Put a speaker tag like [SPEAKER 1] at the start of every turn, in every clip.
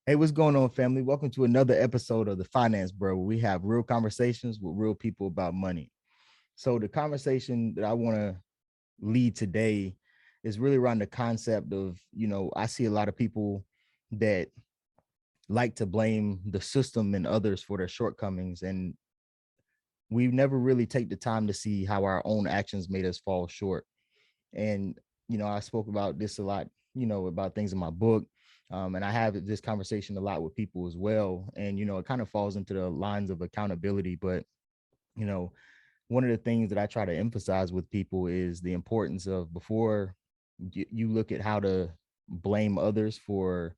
[SPEAKER 1] Hey, what's going on, family? Welcome to another episode of the Finance Bro, where we have real conversations with real people about money. So, the conversation that I want to lead today is really around the concept of, I see a lot of people that like to blame the system and others for their shortcomings. And we never really take the time to see how our own actions made us fall short. And I spoke about this a lot, about things in my book. And I have this conversation a lot with people as well. And it kind of falls into the lines of accountability. But you know one of the things that I try to emphasize with people is the importance of, before you look at how to blame others for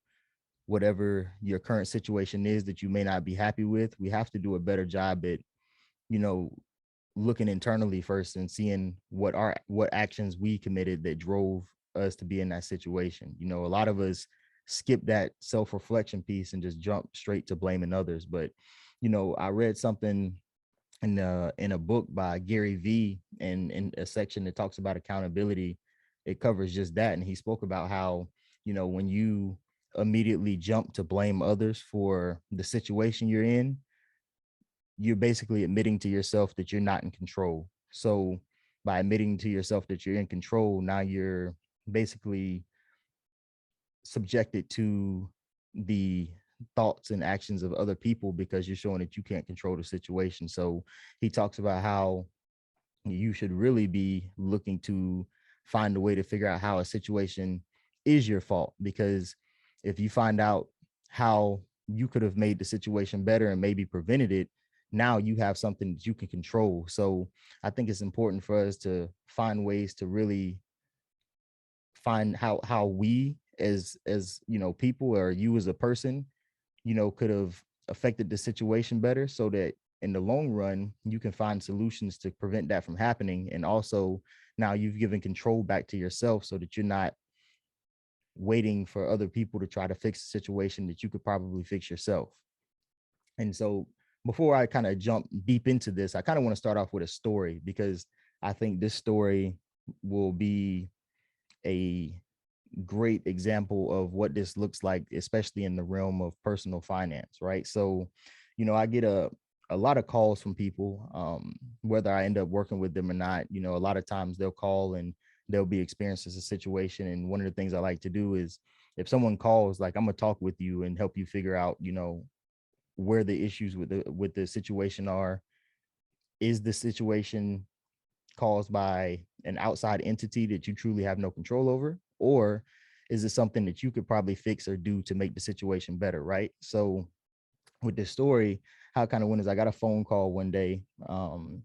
[SPEAKER 1] whatever your current situation is that you may not be happy with, we have to do a better job at you know looking internally first and seeing what actions we committed that drove us to be in that situation. A lot of us skip that self-reflection piece and just jump straight to blaming others. But I read something in a book by Gary V, and in a section that talks about accountability, it covers just that. And he spoke about how, when you immediately jump to blame others for the situation you're in, you're basically admitting to yourself that you're not in control. So by admitting to yourself that you're in control, now you're basically subjected to the thoughts and actions of other people because you're showing that you can't control the situation. So he talks about how you should really be looking to find a way to figure out how a situation is your fault, because if you find out how you could have made the situation better and maybe prevented it, now you have something that you can control. So I think it's important for us to find ways to really find how we as people, or you as a person, could have affected the situation better, so that in the long run you can find solutions to prevent that from happening. And also, now you've given control back to yourself so that you're not waiting for other people to try to fix a situation that you could probably fix yourself. And so, before I kind of jump deep into this, I kind of want to start off with a story, because I think this story will be a great example of what this looks like, especially in the realm of personal finance, right? So, I get a lot of calls from people, whether I end up working with them or not. A lot of times they'll call and they'll be experiencing a situation. And one of the things I like to do is, if someone calls, like, I'm gonna talk with you and help you figure out, where the issues with the situation are. Is the situation caused by an outside entity that you truly have no control over, or is it something that you could probably fix or do to make the situation better, right? So with this story, how it kind of went is, I got a phone call one day, and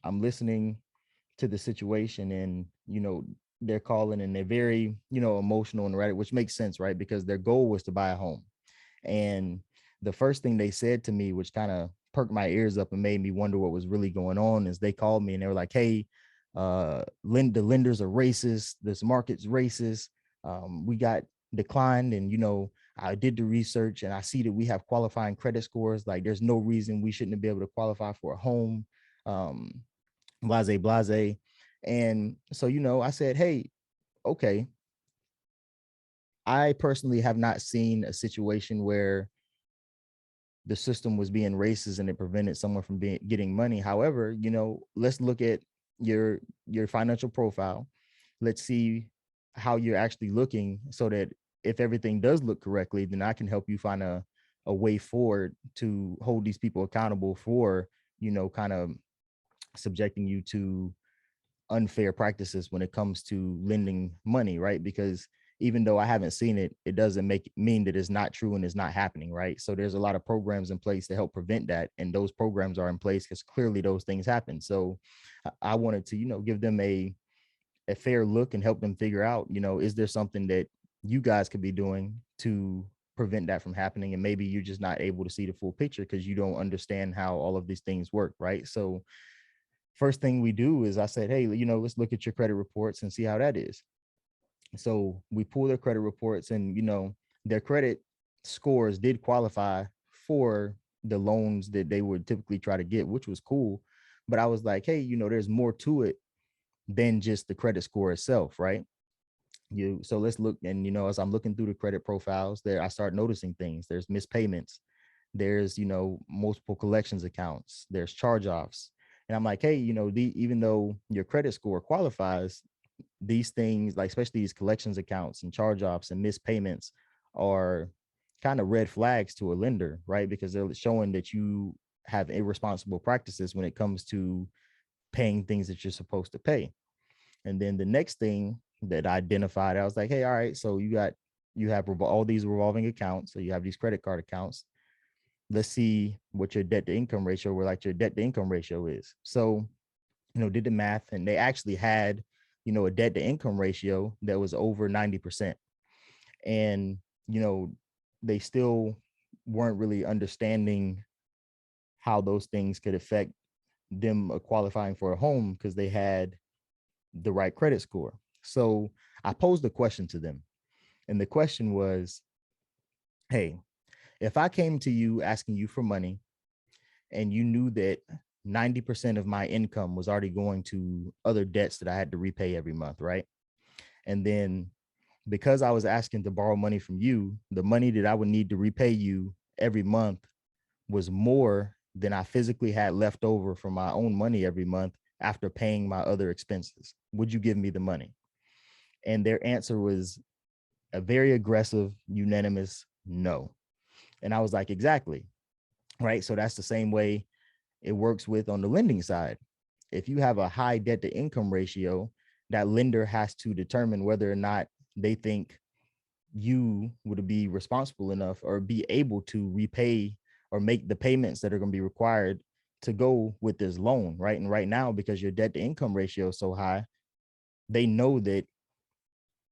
[SPEAKER 1] I'm listening to the situation, and they're calling and they're very emotional and right, which makes sense, right? Because their goal was to buy a home. And the first thing they said to me, which kind of perked my ears up and made me wonder what was really going on, is they called me and they were like, "Hey, the lenders are racist. This market's racist. We got declined, and I did the research and I see that we have qualifying credit scores. Like, there's no reason we shouldn't be able to qualify for a home. Um, blase, blase." And so, I said, "Hey, okay, I personally have not seen a situation where the system was being racist and it prevented someone from getting money. However, let's look at your financial profile. Let's see how you're actually looking, so that if everything does look correctly, then I can help you find a way forward to hold these people accountable for, kind of subjecting you to unfair practices when it comes to lending money, right? Because even though I haven't seen it, it doesn't mean that it's not true and it's not happening, right? So there's a lot of programs in place to help prevent that, and those programs are in place because clearly those things happen. So I wanted to, give them a fair look and help them figure out, is there something that you guys could be doing to prevent that from happening? And maybe you're just not able to see the full picture because you don't understand how all of these things work, right? So first thing we do is, I said, "Hey, let's look at your credit reports and see how that is." So we pull their credit reports, and their credit scores did qualify for the loans that they would typically try to get, which was cool. But I was like, "Hey, there's more to it than just the credit score itself, right?" So let's look, and as I'm looking through the credit profiles there, I start noticing things. There's missed payments, there's multiple collections accounts, there's charge-offs. And I'm like, hey, even though your credit score qualifies, these things, like especially these collections accounts and charge-offs and missed payments, are kind of red flags to a lender, right? Because they're showing that you have irresponsible practices when it comes to paying things that you're supposed to pay. And then the next thing that I identified, I was like, hey, all right, so you have all these revolving accounts. So you have these credit card accounts. Let's see what your debt to income ratio, where like your debt to income ratio is. So, did the math, and they actually had, a debt to income ratio that was over 90%. And, you know, they still weren't really understanding how those things could affect them qualifying for a home because they had the right credit score. So I posed a question to them. And the question was, hey, if I came to you asking you for money and you knew that 90% of my income was already going to other debts that I had to repay every month, right? And then because I was asking to borrow money from you, the money that I would need to repay you every month was more than I physically had left over from my own money every month after paying my other expenses. Would you give me the money? And their answer was a very aggressive, unanimous no. And I was like, exactly. Right. So that's the same way it works with on the lending side. If you have a high debt to income ratio, that lender has to determine whether or not they think you would be responsible enough or be able to repay or make the payments that are going to be required to go with this loan, right? And right now, because your debt to income ratio is so high, they know that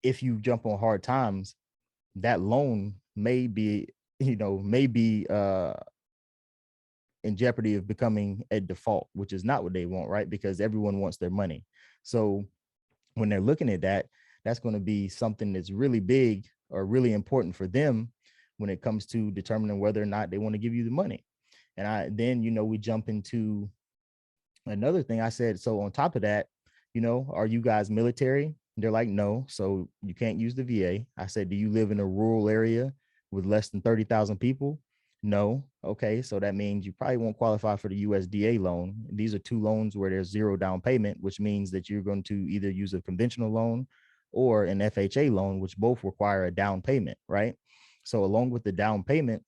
[SPEAKER 1] if you jump on hard times, that loan may be, in jeopardy of becoming a default, which is not what they want, right? Because everyone wants their money. So when they're looking at that, that's going to be something that's really big or really important for them when it comes to determining whether or not they want to give you the money. And then, we jump into another thing. I said, so on top of that, are you guys military? They're like, no. So you can't use the VA. I said, do you live in a rural area with less than 30,000 people? No. Okay. So that means you probably won't qualify for the USDA loan. These are two loans where there's zero down payment, which means that you're going to either use a conventional loan or an FHA loan, which both require a down payment, right? So along with the down payment,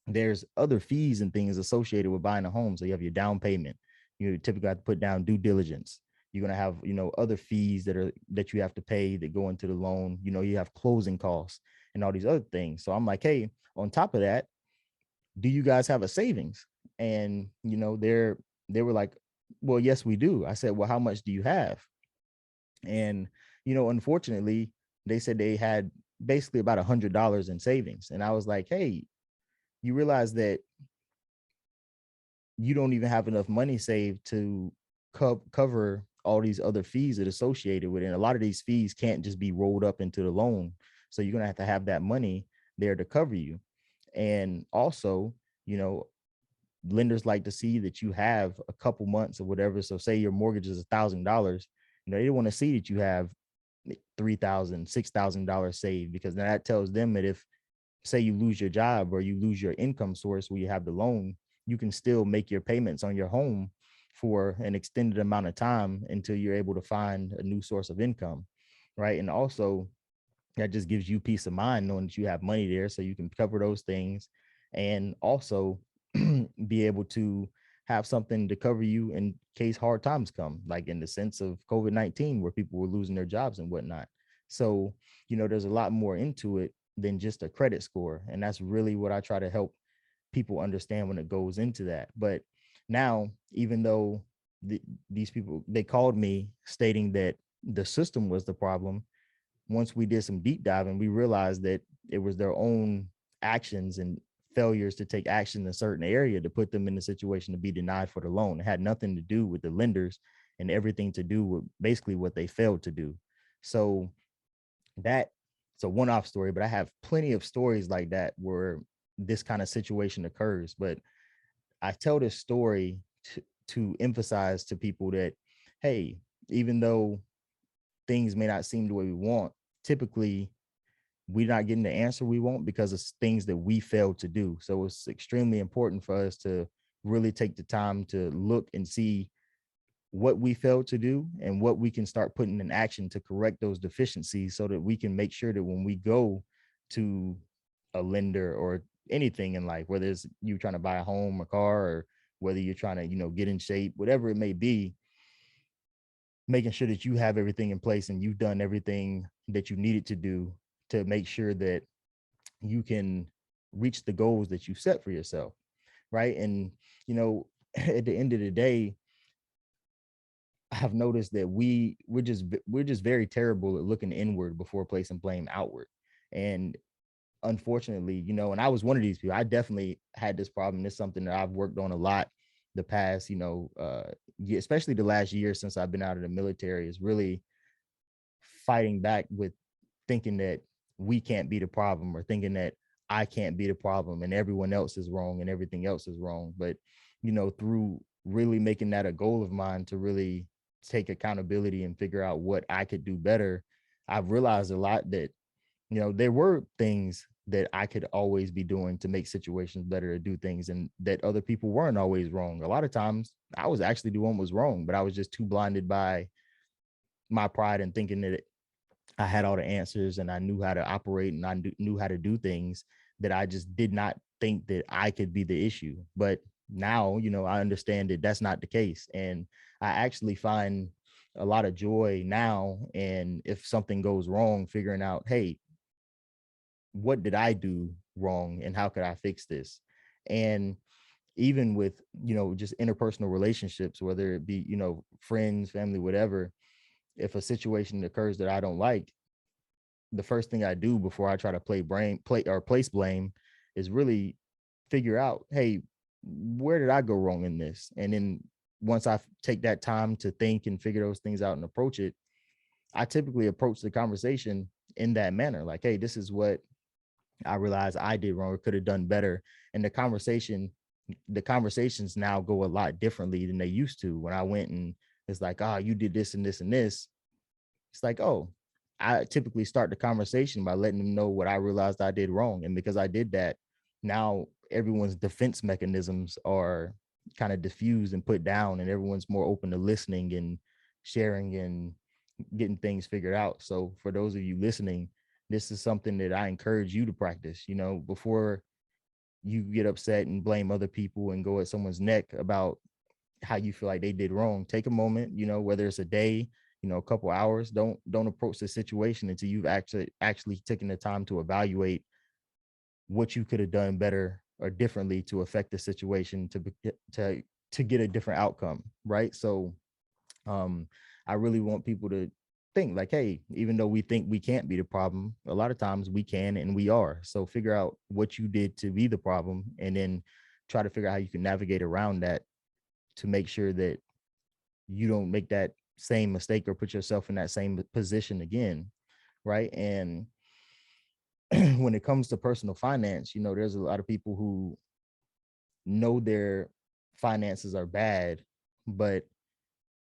[SPEAKER 1] there's other fees and things associated with buying a home. So you have your down payment. You typically have to put down due diligence. You're going to have, other fees that you have to pay that go into the loan. You have closing costs and all these other things. So I'm like, hey, on top of that, do you guys have a savings? And, they were like, well, yes, we do. I said, well, how much do you have? And, unfortunately, they said they had basically about $100 in savings. And I was like, hey, you realize that you don't even have enough money saved to cover all these other fees that are associated with it. And a lot of these fees can't just be rolled up into the loan. So you're going to have that money there to cover you. And also, lenders like to see that you have a couple months or whatever. So say your mortgage is $1,000, they want to see that you have $3,000, $6,000 saved, because then that tells them that if, say, you lose your job or you lose your income source where you have the loan, you can still make your payments on your home for an extended amount of time until you're able to find a new source of income, right? And also, that just gives you peace of mind knowing that you have money there so you can cover those things, and also be able to have something to cover you in case hard times come, like in the sense of COVID-19, where people were losing their jobs and whatnot. So, there's a lot more into it than just a credit score. And that's really what I try to help people understand when it goes into that. But now, even though these people, they called me stating that the system was the problem, once we did some deep diving, we realized that it was their own actions and failures to take action in a certain area to put them in the situation to be denied for the loan. It had nothing to do with the lenders and everything to do with basically what they failed to do. So that's a one-off story, but I have plenty of stories like that where this kind of situation occurs. But I tell this story to emphasize to people that, hey, even though things may not seem the way we want, typically we're not getting the answer we want because of things that we failed to do. So it's extremely important for us to really take the time to look and see what we failed to do and what we can start putting in action to correct those deficiencies so that we can make sure that when we go to a lender or anything in life, whether it's you trying to buy a home, a car, or whether you're trying to, get in shape, whatever it may be, making sure that you have everything in place and you've done everything that you needed to do to make sure that you can reach the goals that you set for yourself. Right. And, at the end of the day, I've noticed that we're just very terrible at looking inward before placing blame outward. And unfortunately, and I was one of these people. I definitely had this problem. It's something that I've worked on a lot the past, especially the last year since I've been out of the military, is really fighting back with thinking that we can't be the problem, or thinking that I can't be the problem and everyone else is wrong and everything else is wrong. But, through really making that a goal of mine to really take accountability and figure out what I could do better, I've realized a lot that, there were things that I could always be doing to make situations better, to do things, and that other people weren't always wrong. A lot of times I was actually the one was wrong, but I was just too blinded by my pride and thinking that I had all the answers and I knew how to operate and knew how to do things, that I just did not think that I could be the issue. But now, I understand that that's not the case. And I actually find a lot of joy now. And if something goes wrong, figuring out, hey, what did I do wrong and how could I fix this? And even with, just interpersonal relationships, whether it be, friends, family, whatever, if a situation occurs that I don't like, the first thing I do before I try to place blame is really figure out, hey, where did I go wrong in this? And then once I take that time to think and figure those things out and approach it, I typically approach the conversation in that manner. Like, hey, this is what I realized I did wrong or could have done better. And the conversations now go a lot differently than they used to. When I went and it's like, oh, you did this and this and this, it's like, oh, I typically start the conversation by letting them know what I realized I did wrong. And because I did that, now everyone's defense mechanisms are kind of diffused and put down, and everyone's more open to listening and sharing and getting things figured out. So for those of you listening, this is something that I encourage you to practice, before you get upset and blame other people and go at someone's neck about how you feel like they did wrong. Take a moment, whether it's a day, a couple hours. Don't approach the situation until you've actually taken the time to evaluate what you could have done better or differently to affect the situation to get a different outcome, right? So I really want people to think like, hey, even though we think we can't be the problem, a lot of times we can and we are. So figure out what you did to be the problem, and then try to figure out how you can navigate around that to make sure that you don't make that same mistake or put yourself in that same position again, right? And when it comes to personal finance, there's a lot of people who know their finances are bad, but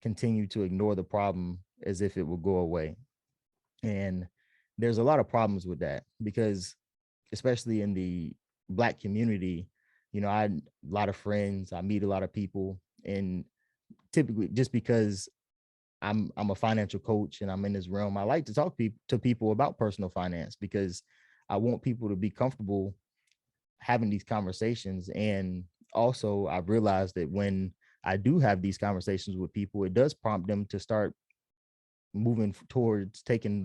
[SPEAKER 1] continue to ignore the problem as if it will go away. And there's a lot of problems with that, because especially in the Black community, I had a lot of friends, I meet a lot of people, and typically just because I'm a financial coach and I'm in this realm, I like to talk to people about personal finance, because I want people to be comfortable having these conversations. And also I've realized that when I do have these conversations with people, it does prompt them to start moving towards taking,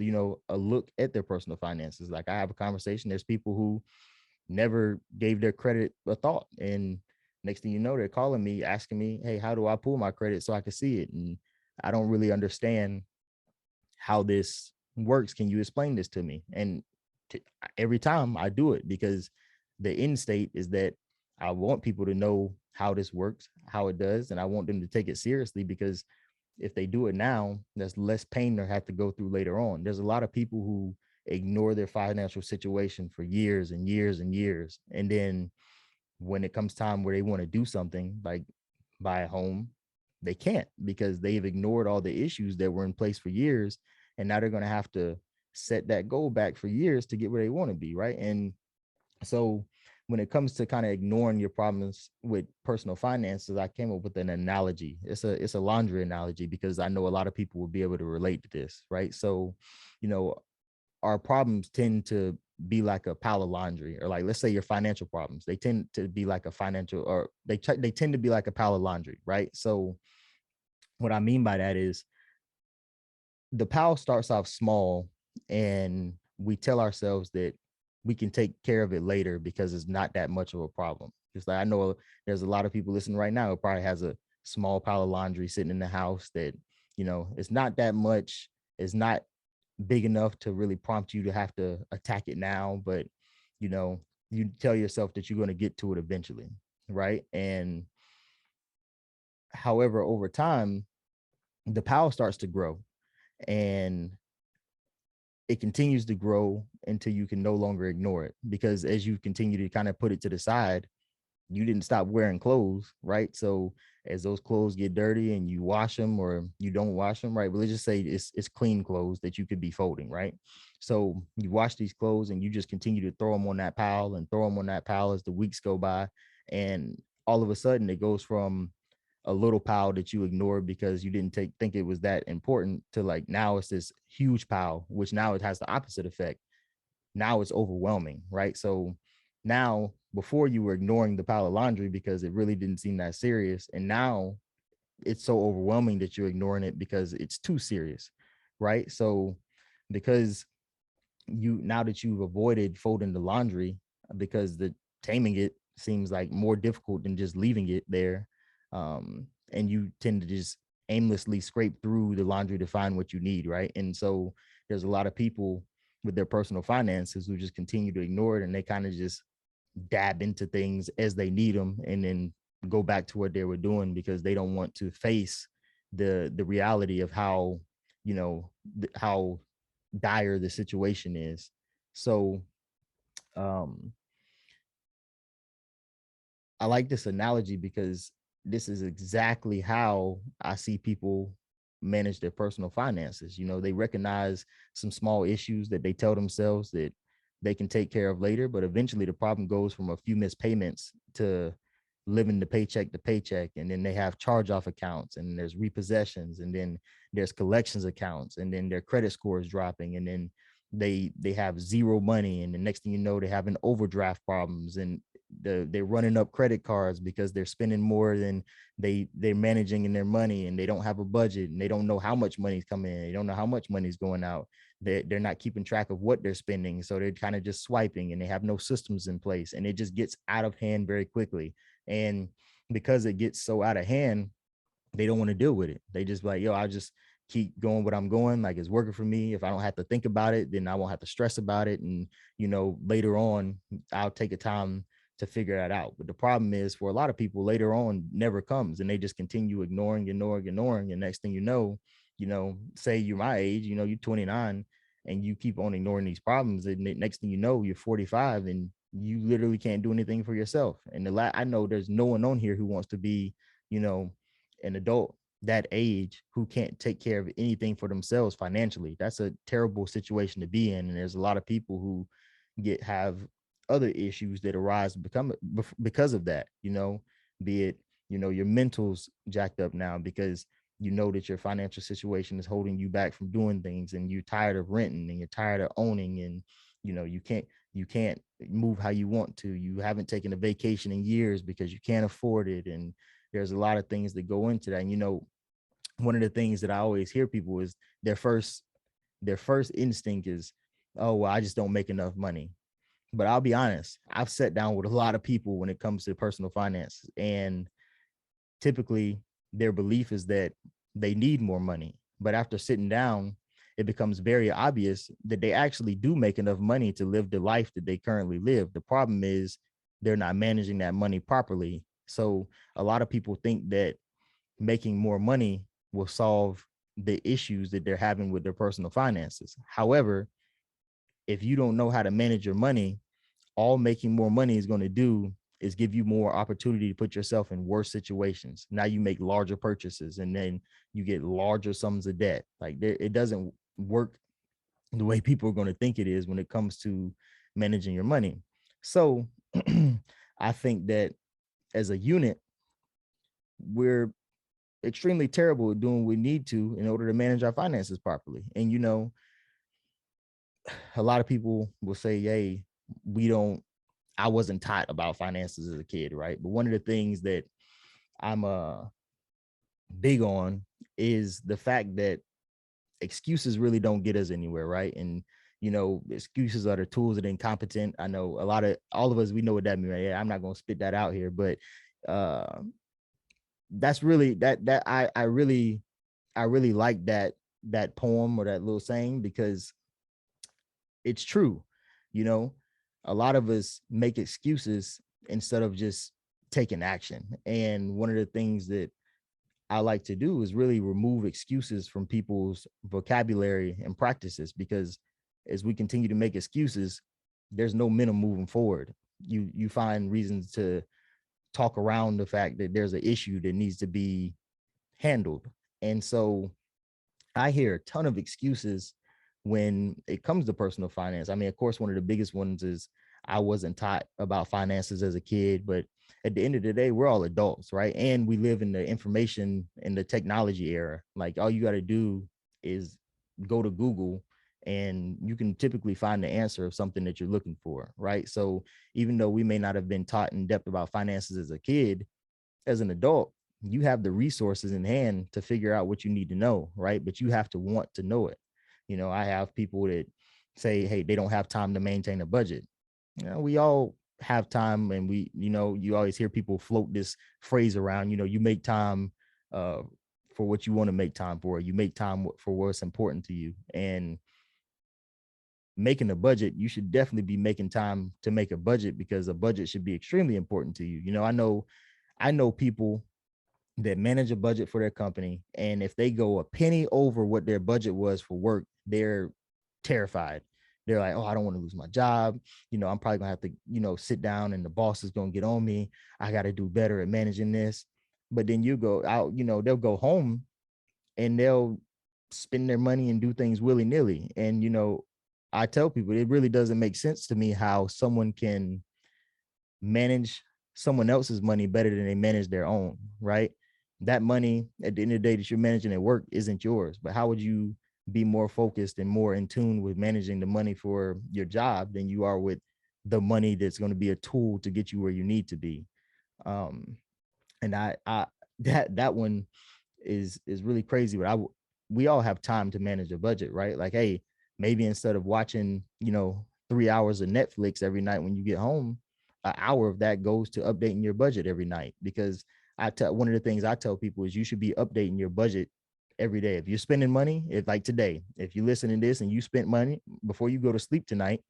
[SPEAKER 1] a look at their personal finances. Like, I have a conversation, there's people who never gave their credit a thought, and next thing you know, they're calling me asking me, hey, how do I pull my credit so I can see it? And I don't really understand how this works. Can you explain this to me? And every time I do it, because the end state is that I want people to know how this works, how it does, and I want them to take it seriously, because if they do it now, there's less pain they have to go through later on. There's a lot of people who ignore their financial situation for years and years and years. And then when it comes time where they want to do something like buy a home, they can't, because they've ignored all the issues that were in place for years. And now they're going to have to set that goal back for years to get where they want to be, right? And so when it comes to kind of ignoring your problems with personal finances, I came up with an analogy. It's a laundry analogy because I know a lot of people will be able to relate to this, right? So, you know, our problems tend to be like a pile of laundry, or like let's say your financial problems, they tend to be like a financial, or they tend to be like a pile of laundry, right? So what I mean by that is the pile starts off small, and we tell ourselves that we can take care of it later because it's not that much of a problem. Just like I know there's a lot of people listening right now who probably has a small pile of laundry sitting in the house that, it's not that much, it's not big enough to really prompt you to have to attack it now, but you know, you tell yourself that you're going to get to it eventually, right? And however, over time, the pile starts to grow, and it continues to grow until you can no longer ignore it, because as you continue to kind of put it to the side, you didn't stop wearing clothes, right? So as those clothes get dirty and you wash them or you don't wash them, right? But let's just say it's clean clothes that you could be folding, right? So you wash these clothes and you just continue to throw them on that pile and throw them on that pile as the weeks go by. And all of a sudden it goes from a little pile that you ignored because you didn't think it was that important to like now it's this huge pile, which now it has the opposite effect. Now it's overwhelming, right? So now before you were ignoring the pile of laundry because it really didn't seem that serious, and now it's so overwhelming that you're ignoring it because it's too serious, right? So because now that you've avoided folding the laundry because the taming it seems like more difficult than just leaving it there, and you tend to just aimlessly scrape through the laundry to find what you need, right? And so there's a lot of people with their personal finances who just continue to ignore it, and they kind of just dab into things as they need them and then go back to what they were doing because they don't want to face the reality of how, how dire the situation is. So um I like this analogy because this is exactly how I see people manage their personal finances. They recognize some small issues that they tell themselves that they can take care of later, but eventually the problem goes from a few missed payments to living the paycheck to paycheck. And then they have charge off accounts, and there's repossessions, and then there's collections accounts, and then their credit score is dropping, and then they have zero money, and the next thing you know, they're having overdraft problems, and they're running up credit cards because they're spending more than they're managing in their money, and they don't have a budget, and they don't know how much money's coming in, they don't know how much money's going out, they're not keeping track of what they're spending, so they're kind of just swiping, and they have no systems in place, and it just gets out of hand very quickly. And because it gets so out of hand, they don't want to deal with it. They just like, yo, I'll just keep going what I'm going. Like, it's working for me. If I don't have to think about it, then I won't have to stress about it. And, later on, I'll take a time to figure that out. But the problem is for a lot of people, later on never comes, and they just continue ignoring. And next thing say you're my age, you're 29, and you keep on ignoring these problems. And next thing you know, you're 45 and you literally can't do anything for yourself. And I know there's no one on here who wants to be, you know, an adult that age who can't take care of anything for themselves financially. That's a terrible situation to be in. And there's a lot of people who have other issues that arise because of that, be it, your mental's jacked up now because you know that your financial situation is holding you back from doing things, and you're tired of renting, and you're tired of owning, and you can't move how you want to. You haven't taken a vacation in years because you can't afford it. And there's a lot of things that go into that. And one of the things that I always hear people is their first instinct is, oh, well, I just don't make enough money. But I'll be honest, I've sat down with a lot of people when it comes to personal finance, and typically their belief is that they need more money. But after sitting down, it becomes very obvious that they actually do make enough money to live the life that they currently live. The problem is they're not managing that money properly. So a lot of people think that making more money will solve the issues that they're having with their personal finances. However, if you don't know how to manage your money, all making more money is going to do is give you more opportunity to put yourself in worse situations. Now you make larger purchases, and then you get larger sums of debt. Like, it doesn't work the way people are going to think it is when it comes to managing your money. So I think that as a unit, we're extremely terrible at doing what we need to in order to manage our finances properly. And a lot of people will say, "Hey, we don't." I wasn't taught about finances as a kid, right? But one of the things that I'm big on is the fact that excuses really don't get us anywhere, right? And excuses are the tools of the incompetent. I know all of us, we know what that means, right? Yeah, I'm not gonna spit that out here, but uh that's really that I really like that poem or that little saying, because it's true. You know, a lot of us make excuses instead of just taking action. And one of the things that I like to do is really remove excuses from people's vocabulary and practices, because as we continue to make excuses, there's no minimum moving forward. You find reasons to talk around the fact that there's an issue that needs to be handled. And so I hear a ton of excuses when it comes to personal finance. I mean, of course, one of the biggest ones is I wasn't taught about finances as a kid, but at the end of the day, we're all adults, right? And we live in the information and the technology era. Like, all you got to do is go to Google and you can typically find the answer of something that you're looking for, right? So even though we may not have been taught in depth about finances as a kid, as an adult, you have the resources in hand to figure out what you need to know, right? But you have to want to know it. I have people that say, hey, they don't have time to maintain a budget. We all have time, and you always hear people float this phrase around, you make time uh, for what you want to make time for. You make time for what's important to you. And making a budget, you should definitely be making time to make a budget, because a budget should be extremely important to you. I know people that manage a budget for their company, and if they go a penny over what their budget was for work, they're terrified. They're like, oh, I don't want to lose my job. I'm probably gonna have to, sit down, and the boss is gonna get on me. I got to do better at managing this. But then you go out, they'll go home and they'll spend their money and do things willy-nilly. And I tell people, it really doesn't make sense to me how someone can manage someone else's money better than they manage their own, right? That money at the end of the day that you're managing at work isn't yours, but how would you be more focused and more in tune with managing the money for your job than you are with the money that's going to be a tool to get you where you need to be? um and I that one is really crazy. But we all have time to manage a budget, right? Like, hey, maybe instead of watching 3 hours of Netflix every night when you get home, an hour of that goes to updating your budget every night. Because one of the things I tell people is you should be updating your budget every day. If you're spending money, if like today, if you listen to this and you spent money before you go to sleep tonight,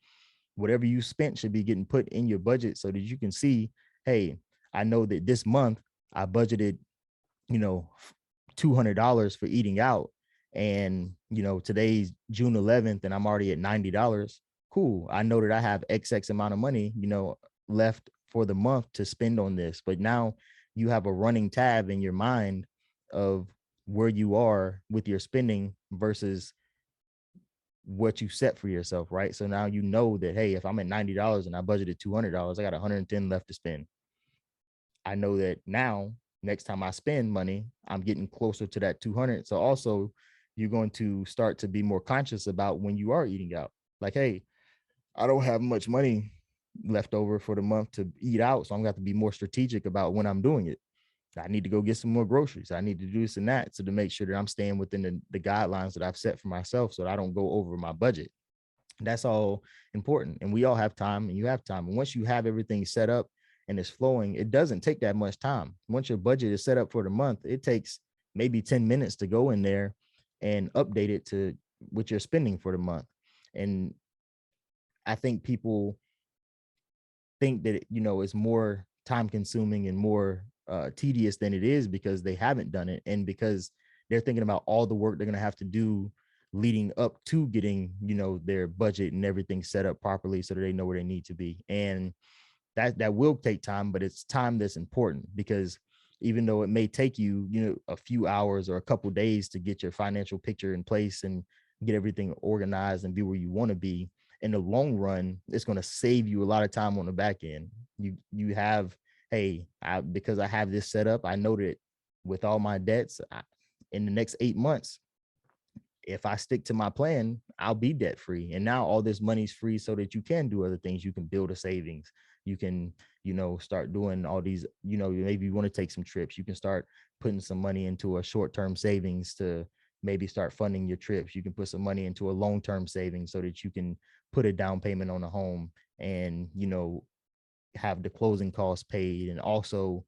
[SPEAKER 1] whatever you spent should be getting put in your budget so that you can see, hey, I know that this month I budgeted, you know, $200 for eating out. And, today's June 11th and I'm already at $90. Cool. I know that I have XX amount of money, left for the month to spend on this. But now you have a running tab in your mind of where you are with your spending versus what you set for yourself, right? So now you know that, hey, if I'm at $90 and I budgeted $200, I got 110 left to spend. I know that now, next time I spend money, I'm getting closer to that 200. So also, you're going to start to be more conscious about when you are eating out. Like, hey, I don't have much money left over for the month to eat out. So I'm going to have to be more strategic about when I'm doing it. I need to go get some more groceries. I need to do this and that. So to make sure that I'm staying within the guidelines that I've set for myself so that I don't go over my budget. That's all important. And we all have time, and you have time. And once you have everything set up and it's flowing, it doesn't take that much time. Once your budget is set up for the month, it takes maybe 10 minutes to go in there and update it to what you're spending for the month. And I think people think that, it's more time consuming and more tedious than it is because they haven't done it. And because they're thinking about all the work they're going to have to do leading up to getting, their budget and everything set up properly so that they know where they need to be. And that will take time, but it's time that's important, because even though it may take you, a few hours or a couple days to get your financial picture in place and get everything organized and be where you want to be. In the long run, it's going to save you a lot of time on the back end. You have, hey, because I have this set up, I know that with all my debts, in the next 8 months, if I stick to my plan, I'll be debt free. And now all this money's free so that you can do other things. You can build a savings. You can, start doing all these, maybe you want to take some trips. You can start putting some money into a short-term savings to maybe start funding your trips. You can put some money into a long-term savings so that you can put a down payment on a home and, have the closing costs paid. And also,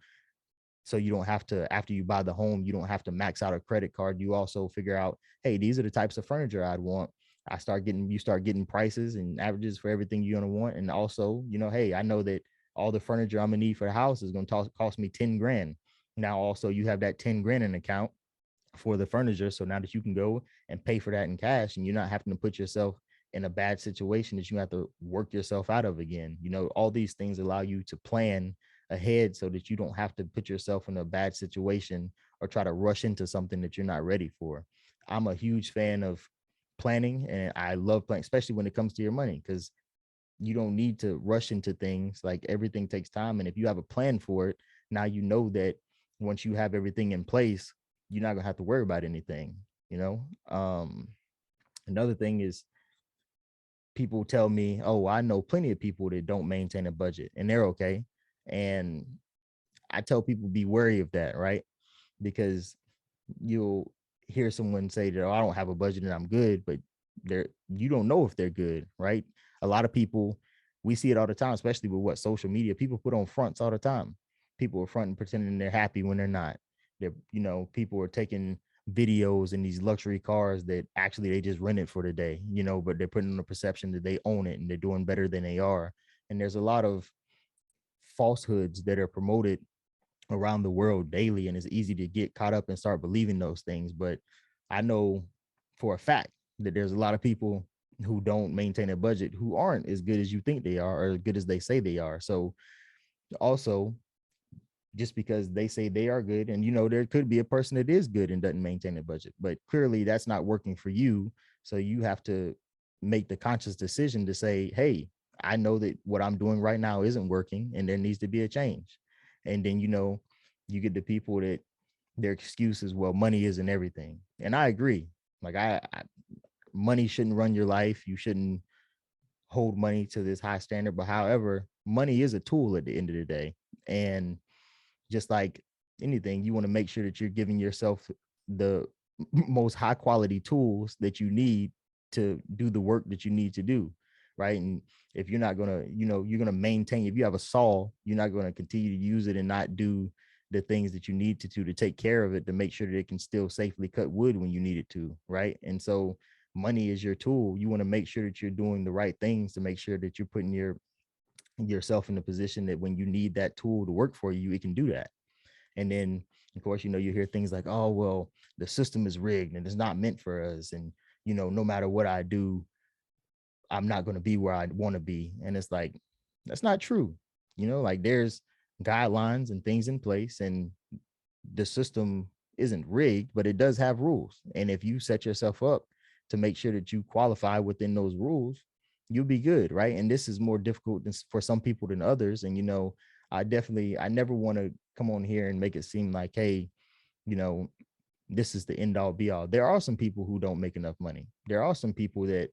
[SPEAKER 1] so you don't have to, after you buy the home, you don't have to max out a credit card. You also figure out, hey, these are the types of furniture I'd want. You start getting prices and averages for everything you're going to want. And also, hey, I know that all the furniture I'm gonna need for the house is going to cost me 10 grand. Now, also you have that 10 grand in account for the furniture. So now that you can go and pay for that in cash, and you're not having to put yourself in a bad situation that you have to work yourself out of again. All these things allow you to plan ahead so that you don't have to put yourself in a bad situation or try to rush into something that you're not ready for. I'm a huge fan of planning, and I love planning, especially when it comes to your money, because you don't need to rush into things. Like, everything takes time. And if you have a plan for it, now you know that once you have everything in place, you're not gonna have to worry about anything, you know? Another thing is, people tell me, oh, I know plenty of people that don't maintain a budget and they're okay. And I tell people, be wary of that, right? Because you'll hear someone say that, oh, I don't have a budget and I'm good, but you don't know if they're good, right? A lot of people, we see it all the time, especially with what social media, people put on fronts all the time. People are fronting, pretending they're happy when they're not. People are taking videos in these luxury cars that actually they just rented for the day, but they're putting on the perception that they own it and they're doing better than they are. And there's a lot of falsehoods that are promoted around the world daily, and it's easy to get caught up and start believing those things. But I know for a fact that there's a lot of people who don't maintain a budget who aren't as good as you think they are, or as good as they say they are. So also, just because they say they are good, and there could be a person that is good and doesn't maintain a budget, but clearly that's not working for you. So you have to make the conscious decision to say, hey, I know that what I'm doing right now isn't working and there needs to be a change. And then you get the people that their excuse is, well, money isn't everything. And I agree. Like, money shouldn't run your life. You shouldn't hold money to this high standard. But however, money is a tool at the end of the day. And just like anything, you want to make sure that you're giving yourself the most high quality tools that you need to do the work that you need to do, right? And if you're not going to, you're going to maintain, if you have a saw, you're not going to continue to use it and not do the things that you need to do to take care of it, to make sure that it can still safely cut wood when you need it to, right? And so money is your tool. You want to make sure that you're doing the right things to make sure that you're putting yourself in a position that when you need that tool to work for you, it can do that. And then, of course, you hear things like, oh, well, the system is rigged and it's not meant for us. And, no matter what I do, I'm not going to be where I want to be. And it's like, that's not true. Like, there's guidelines and things in place, and the system isn't rigged, but it does have rules. And if you set yourself up to make sure that you qualify within those rules, you'll be good, right? And this is more difficult for some people than others. And I never want to come on here and make it seem like, hey, this is the end all be all. There are some people who don't make enough money. There are some people that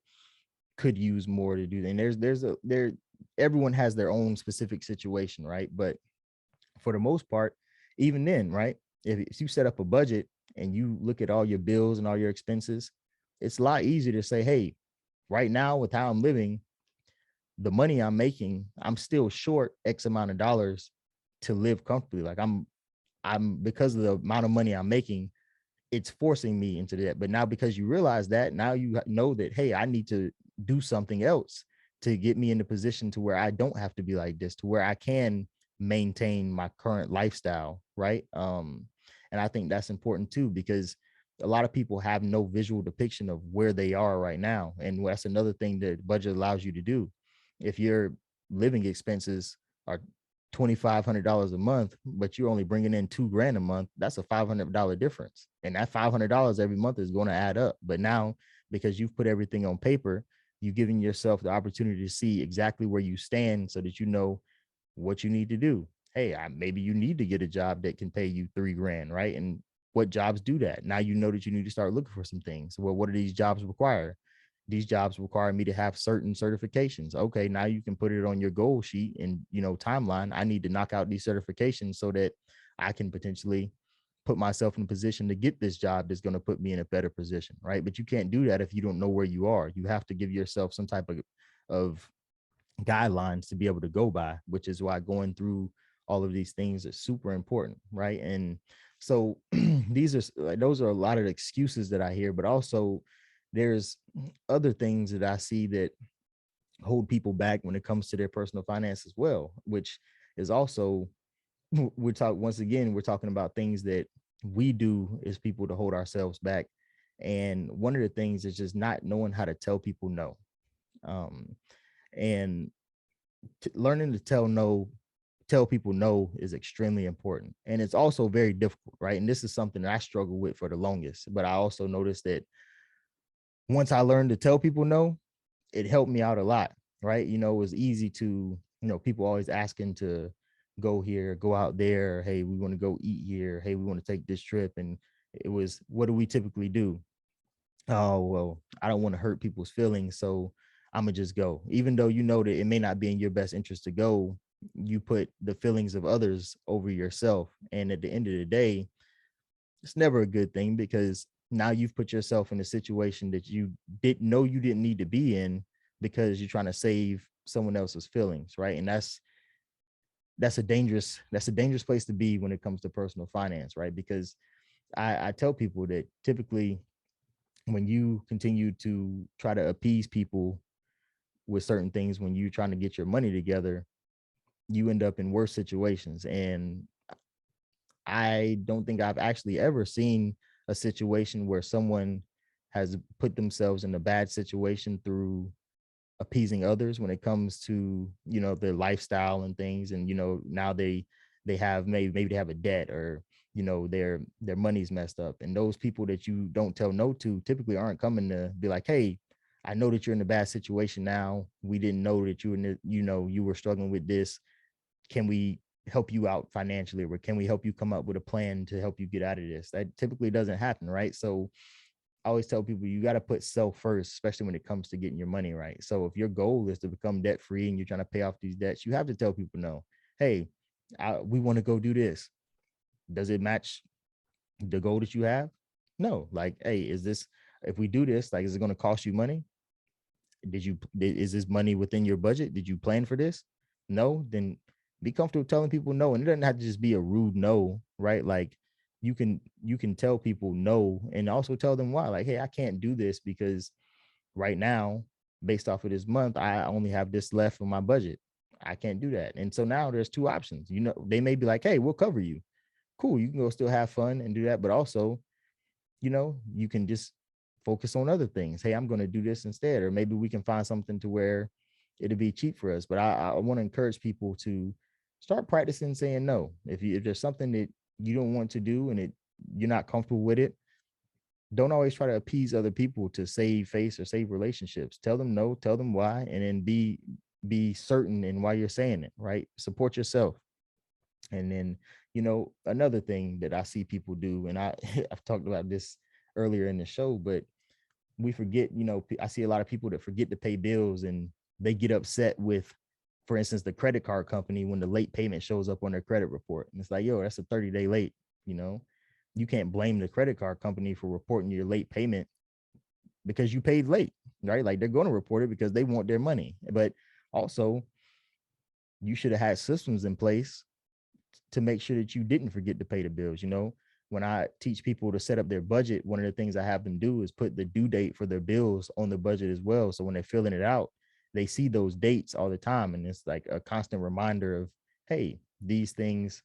[SPEAKER 1] could use more to do. And everyone has their own specific situation, right? But for the most part, even then, right, if you set up a budget and you look at all your bills and all your expenses, it's a lot easier to say, hey, right now with how I'm living, the money I'm making, I'm still short X amount of dollars to live comfortably. Like, I'm because of the amount of money I'm making, it's forcing me into that. But now, because you realize that, now you know that, hey, I need to do something else to get me in the position to where I don't have to be like this, to where I can maintain my current lifestyle, right? And I think that's important too, because a lot of people have no visual depiction of where they are right now. And that's another thing that budget allows you to do. If your living expenses are $2,500 a month, but you're only bringing in $2,000 a month, that's a $500 difference. And that $500 every month is going to add up. But now, because you've put everything on paper. You've given yourself the opportunity to see exactly where you stand so that you know what you need to do. Hey, maybe you need to get a job that can pay you 3 grand, right? And what jobs do that? Now you know that you need to start looking for some things. Well, what do these jobs require? These jobs require me to have certain certifications. Okay, now you can put it on your goal sheet and timeline. I need to knock out these certifications so that I can potentially put myself in a position to get this job that's going to put me in a better position, right? But you can't do that if you don't know where you are. You have to give yourself some type of guidelines to be able to go by, which is why going through all of these things is super important, right? And so these are like, those are a lot of excuses that I hear, but also there's other things that I see that hold people back when it comes to their personal finance as well, which is also we're talking about things that we do as people to hold ourselves back. And one of the things is just not knowing how to tell people no. And learning to tell people no is extremely important, and it's also very difficult, right? And this is something that I struggle with for the longest, but I also noticed that once I learned to tell people no, it helped me out a lot, right? It was easy to, people always asking to go here, go out there, hey, we want to go eat here, hey, we want to take this trip. And it was, what do we typically do? Oh, well, I don't want to hurt people's feelings, so I'm gonna just go. Even though you know that it may not be in your best interest to go, you put the feelings of others over yourself. And at the end of the day, it's never a good thing, because now you've put yourself in a situation that you didn't know you didn't need to be in, because you're trying to save someone else's feelings, right? And that's a dangerous place to be when it comes to personal finance, right? Because I tell people that typically when you continue to try to appease people with certain things, when you're trying to get your money together, you end up in worse situations. And I don't think I've actually ever seen a situation where someone has put themselves in a bad situation through appeasing others when it comes to their lifestyle and things. And now they have maybe they have a debt, or their money's messed up. And those people that you don't tell no to typically aren't coming to be like, hey, I know that you're in a bad situation now, we didn't know that you were struggling with this, can we help you out financially, or can we help you come up with a plan to help you get out of this? That typically doesn't happen, right? So I always tell people you got to put self first, especially when it comes to getting your money right. So if your goal is to become debt free and you're trying to pay off these debts, you have to tell people no. Hey, we want to go do this. Does it match the goal that you have? No. Like, hey, if we do this, like, is it going to cost you money? Is this money within your budget? Did you plan for this? No. Then be comfortable telling people no. And it doesn't have to just be a rude no, right? Like, you can tell people no, and also tell them why. Like, hey, I can't do this because right now, based off of this month, I only have this left for my budget. I can't do that. And so now there's two options. They may be like, hey, we'll cover you. Cool, you can go still have fun and do that, but also you can just focus on other things. Hey, I'm going to do this instead, or maybe we can find something to where it'll be cheap for us. But I want to encourage people to start practicing saying no. If there's something that you don't want to do and you're not comfortable with it, don't always try to appease other people to save face or save relationships. Tell them no, tell them why, and then be certain in why you're saying it, right? Support yourself. And then, another thing that I see people do, and I've talked about this earlier in the show, but we forget, I see a lot of people that forget to pay bills, and they get upset with, for instance, the credit card company when the late payment shows up on their credit report. And it's like, yo, that's a 30-day late. You can't blame the credit card company for reporting your late payment because you paid late, right? Like, they're going to report it because they want their money. But also, you should have had systems in place to make sure that you didn't forget to pay the bills. When I teach people to set up their budget, one of the things I have them do is put the due date for their bills on the budget as well. So when they're filling it out, they see those dates all the time. And it's like a constant reminder of, hey, these things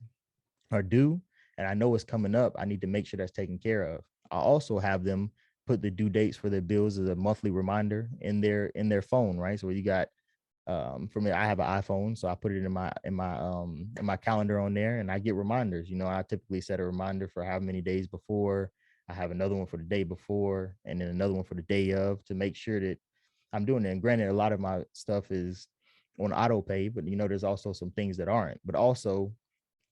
[SPEAKER 1] are due, and I know it's coming up. I need to make sure that's taken care of. I also have them put the due dates for their bills as a monthly reminder in their phone, right? So you got, for me, I have an iPhone, so I put it in my calendar on there, and I get reminders. I typically set a reminder for how many days before I have another one for the day before, and then another one for the day of, to make sure that I'm doing it. And granted, a lot of my stuff is on auto pay, but there's also some things that aren't. But also,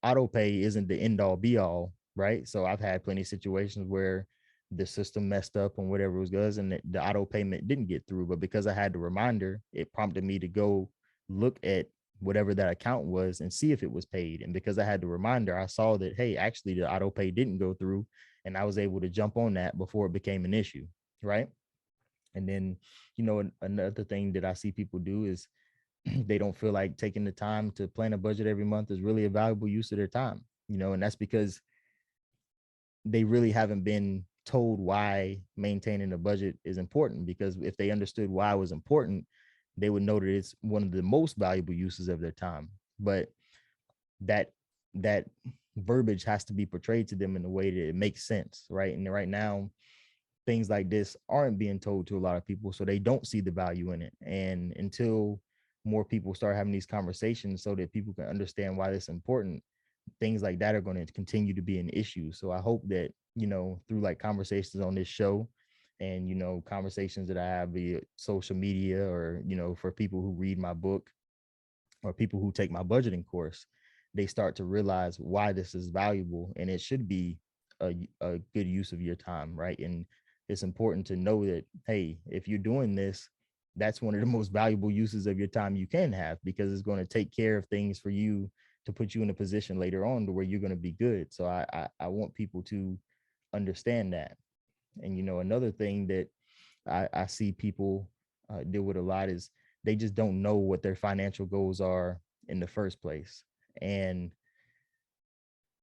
[SPEAKER 1] auto pay isn't the end all be all, right? So I've had plenty of situations where the system messed up on whatever it was, and the auto payment didn't get through. But because I had the reminder, it prompted me to go look at whatever that account was and see if it was paid. And because I had the reminder, I saw that, hey, actually the auto pay didn't go through, and I was able to jump on that before it became an issue, right? And then, another thing that I see people do is they don't feel like taking the time to plan a budget every month is really a valuable use of their time, and that's because they really haven't been told why maintaining a budget is important. Because if they understood why it was important, they would know that it's one of the most valuable uses of their time. But that that verbiage has to be portrayed to them in a way that it makes sense, right? And right now, things like this aren't being told to a lot of people, so they don't see the value in it. And until more people start having these conversations so that people can understand why this is important, things like that are going to continue to be an issue. So I hope that, through like conversations on this show, and conversations that I have via social media, or for people who read my book, or people who take my budgeting course, they start to realize why this is valuable, and it should be a good use of your time, right? And it's important to know that, hey, if you're doing this, that's one of the most valuable uses of your time you can have, because it's going to take care of things for you to put you in a position later on to where you're going to be good. So I want people to understand that. And another thing that I see people deal with a lot is they just don't know what their financial goals are in the first place. And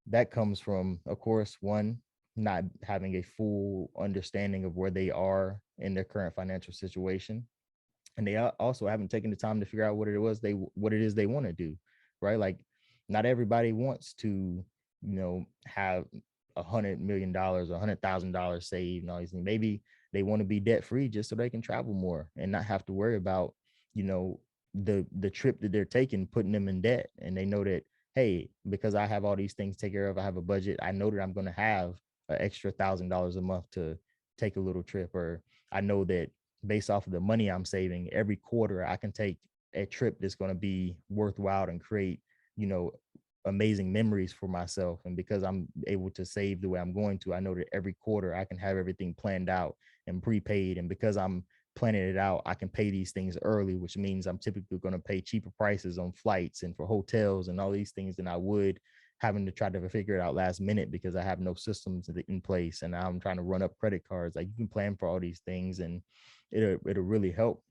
[SPEAKER 1] that comes from, of course, one, not having a full understanding of where they are in their current financial situation. And they also haven't taken the time to figure out what it is they want to do, right? Like, not everybody wants to, have $100 million or $100,000 saved and all these things. Maybe they want to be debt free just so they can travel more and not have to worry about, you know, the trip that they're taking putting them in debt. And they know that, hey, because I have all these things to take care of, I have a budget, I know that I'm going to have an extra $1,000 a month to take a little trip. Or I know that based off of the money I'm saving every quarter, I can take a trip that's going to be worthwhile and create, amazing memories for myself. And because I'm able to save the way I'm going to, I know that every quarter I can have everything planned out and prepaid. And because I'm planning it out, I can pay these things early, which means I'm typically going to pay cheaper prices on flights and for hotels and all these things than I would having to try to figure it out last minute, because I have no systems in place and I'm trying to run up credit cards. Like, you can plan for all these things, and it'll really help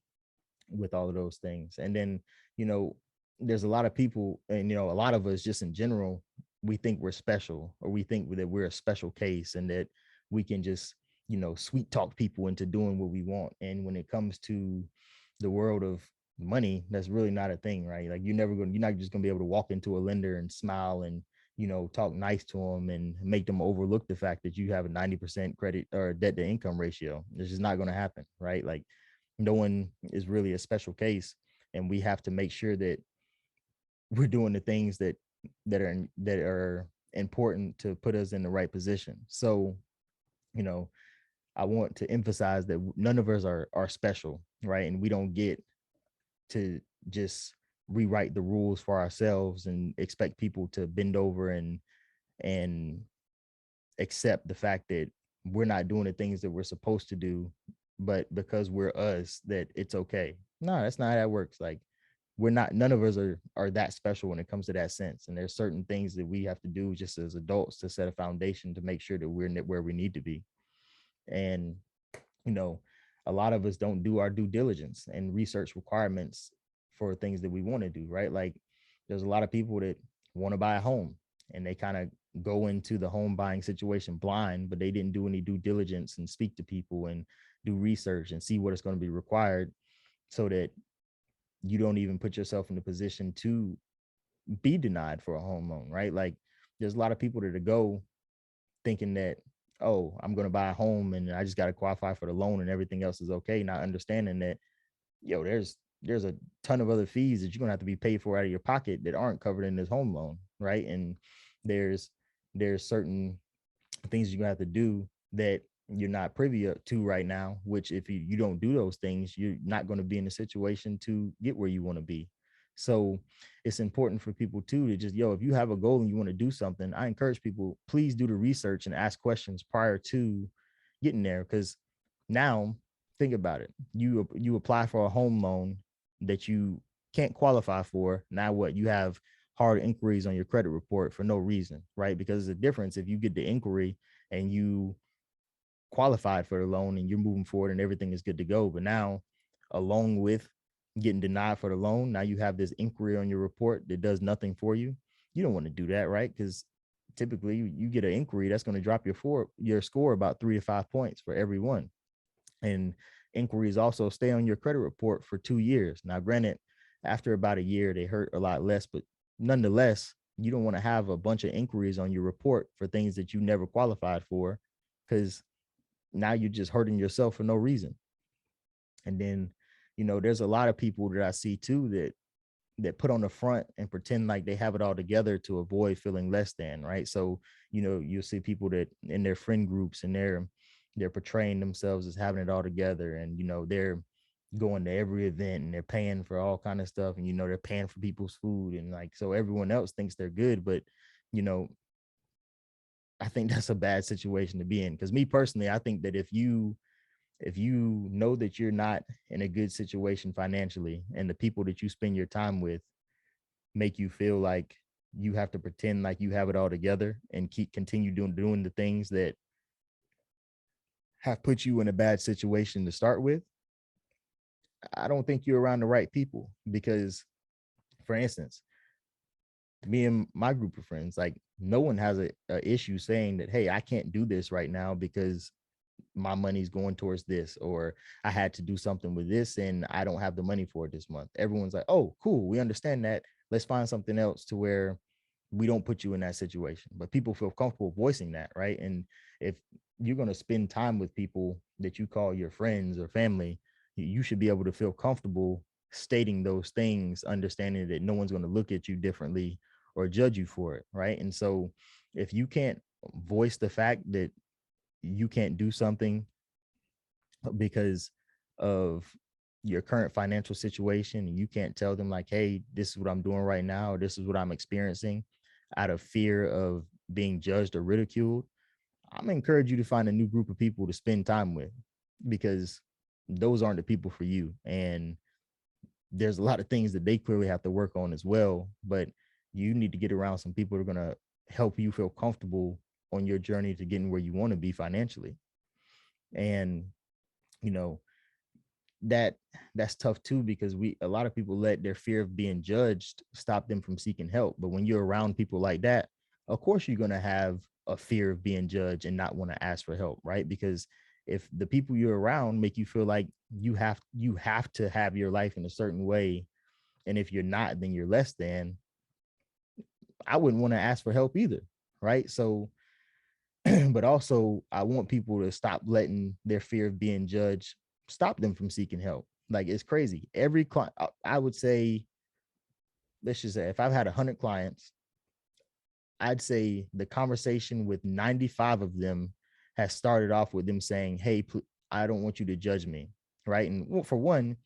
[SPEAKER 1] with all of those things. And then, you know, there's a lot of people, and a lot of us just in general, we think we're special, or we think that we're a special case, and that we can just, sweet talk people into doing what we want. And when it comes to the world of money, that's really not a thing, right? Like, you're not just gonna be able to walk into a lender and smile and, talk nice to them and make them overlook the fact that you have a 90% credit or debt to income ratio. It's just not going to happen, right? Like, no one is really a special case, and we have to make sure that we're doing the things that are important to put us in the right position. So, you know, I want to emphasize that none of us are special, right? And we don't get to just rewrite the rules for ourselves and expect people to bend over and accept the fact that we're not doing the things that we're supposed to do, but because we're us, that it's okay. No, that's not how that works. Like, we're not, none of us are that special when it comes to that sense. And there's certain things that we have to do just as adults to set a foundation to make sure that we're where we need to be. And, you know, a lot of us don't do our due diligence and research requirements for things that we want to do, right? Like, there's a lot of people that want to buy a home, and they kind of go into the home buying situation blind, but they didn't do any due diligence and speak to people and do research and see what is going to be required, so that you don't even put yourself in the position to be denied for a home loan, right? Like, there's a lot of people that go thinking that, oh, I'm going to buy a home and I just got to qualify for the loan and everything else is okay, not understanding that, there's a ton of other fees that you're going to have to be paid for out of your pocket that aren't covered in this home loan, right? And there's certain things you're going to have to do that you're not privy to right now, which if you don't do those things, you're not going to be in a situation to get where you want to be. So it's important for people too to just, if you have a goal and you want to do something, I encourage people, please do the research and ask questions prior to getting there. Because now think about it. You apply for a home loan that you can't qualify for. Now what? You have hard inquiries on your credit report for no reason, right? Because there's a difference if you get the inquiry and you qualified for the loan and you're moving forward and everything is good to go. But now, along with getting denied for the loan, now you have this inquiry on your report that does nothing for you. You don't want to do that, right? Because typically you get an inquiry that's going to drop your score about 3 to 5 points for every one. And inquiries also stay on your credit report for 2 years. Now, granted, after about a year, they hurt a lot less, but nonetheless, you don't want to have a bunch of inquiries on your report for things that you never qualified for, because now you're just hurting yourself for no reason. And then, there's a lot of people that I see too that put on the front and pretend like they have it all together to avoid feeling less than, right? So, you'll see people that in their friend groups and they're portraying themselves as having it all together, and they're going to every event and they're paying for all kind of stuff, and they're paying for people's food, and like, so everyone else thinks they're good. But you know I think that's a bad situation to be in, because me personally, I think that if you know that you're not in a good situation financially, and the people that you spend your time with make you feel like you have to pretend like you have it all together and continue doing the things that have put you in a bad situation to start with, I don't think you're around the right people. Because, for instance, me and my group of friends, like, no one has a issue saying that, hey, I can't do this right now because my money's going towards this, or I had to do something with this and I don't have the money for it this month. Everyone's like, oh, cool, we understand that. Let's find something else to where we don't put you in that situation. But people feel comfortable voicing that, right? And if you're going to spend time with people that you call your friends or family, you should be able to feel comfortable stating those things, understanding that no one's going to look at you differently or judge you for it, right? And so if you can't voice the fact that you can't do something because of your current financial situation, and you can't tell them like, hey, this is what I'm doing right now, or this is what I'm experiencing, out of fear of being judged or ridiculed, I'm gonna encourage you to find a new group of people to spend time with, because those aren't the people for you. And there's a lot of things that they clearly have to work on as well. But you need to get around some people that are gonna help you feel comfortable on your journey to getting where you want to be financially. And you know that that's tough too, because a lot of people let their fear of being judged stop them from seeking help. But when you're around people like that, of course you're going to have a fear of being judged and not want to ask for help, right? Because if the people you're around make you feel like you have to have your life in a certain way, and if you're not, then you're less than, I wouldn't want to ask for help either, right? So but also I want people to stop letting their fear of being judged stop them from seeking help. Like, it's crazy. Every client, I would say, let's just say, if I've had 100 clients, I'd say the conversation with 95 of them has started off with them saying, hey, I don't want you to judge me, right? And well, for one,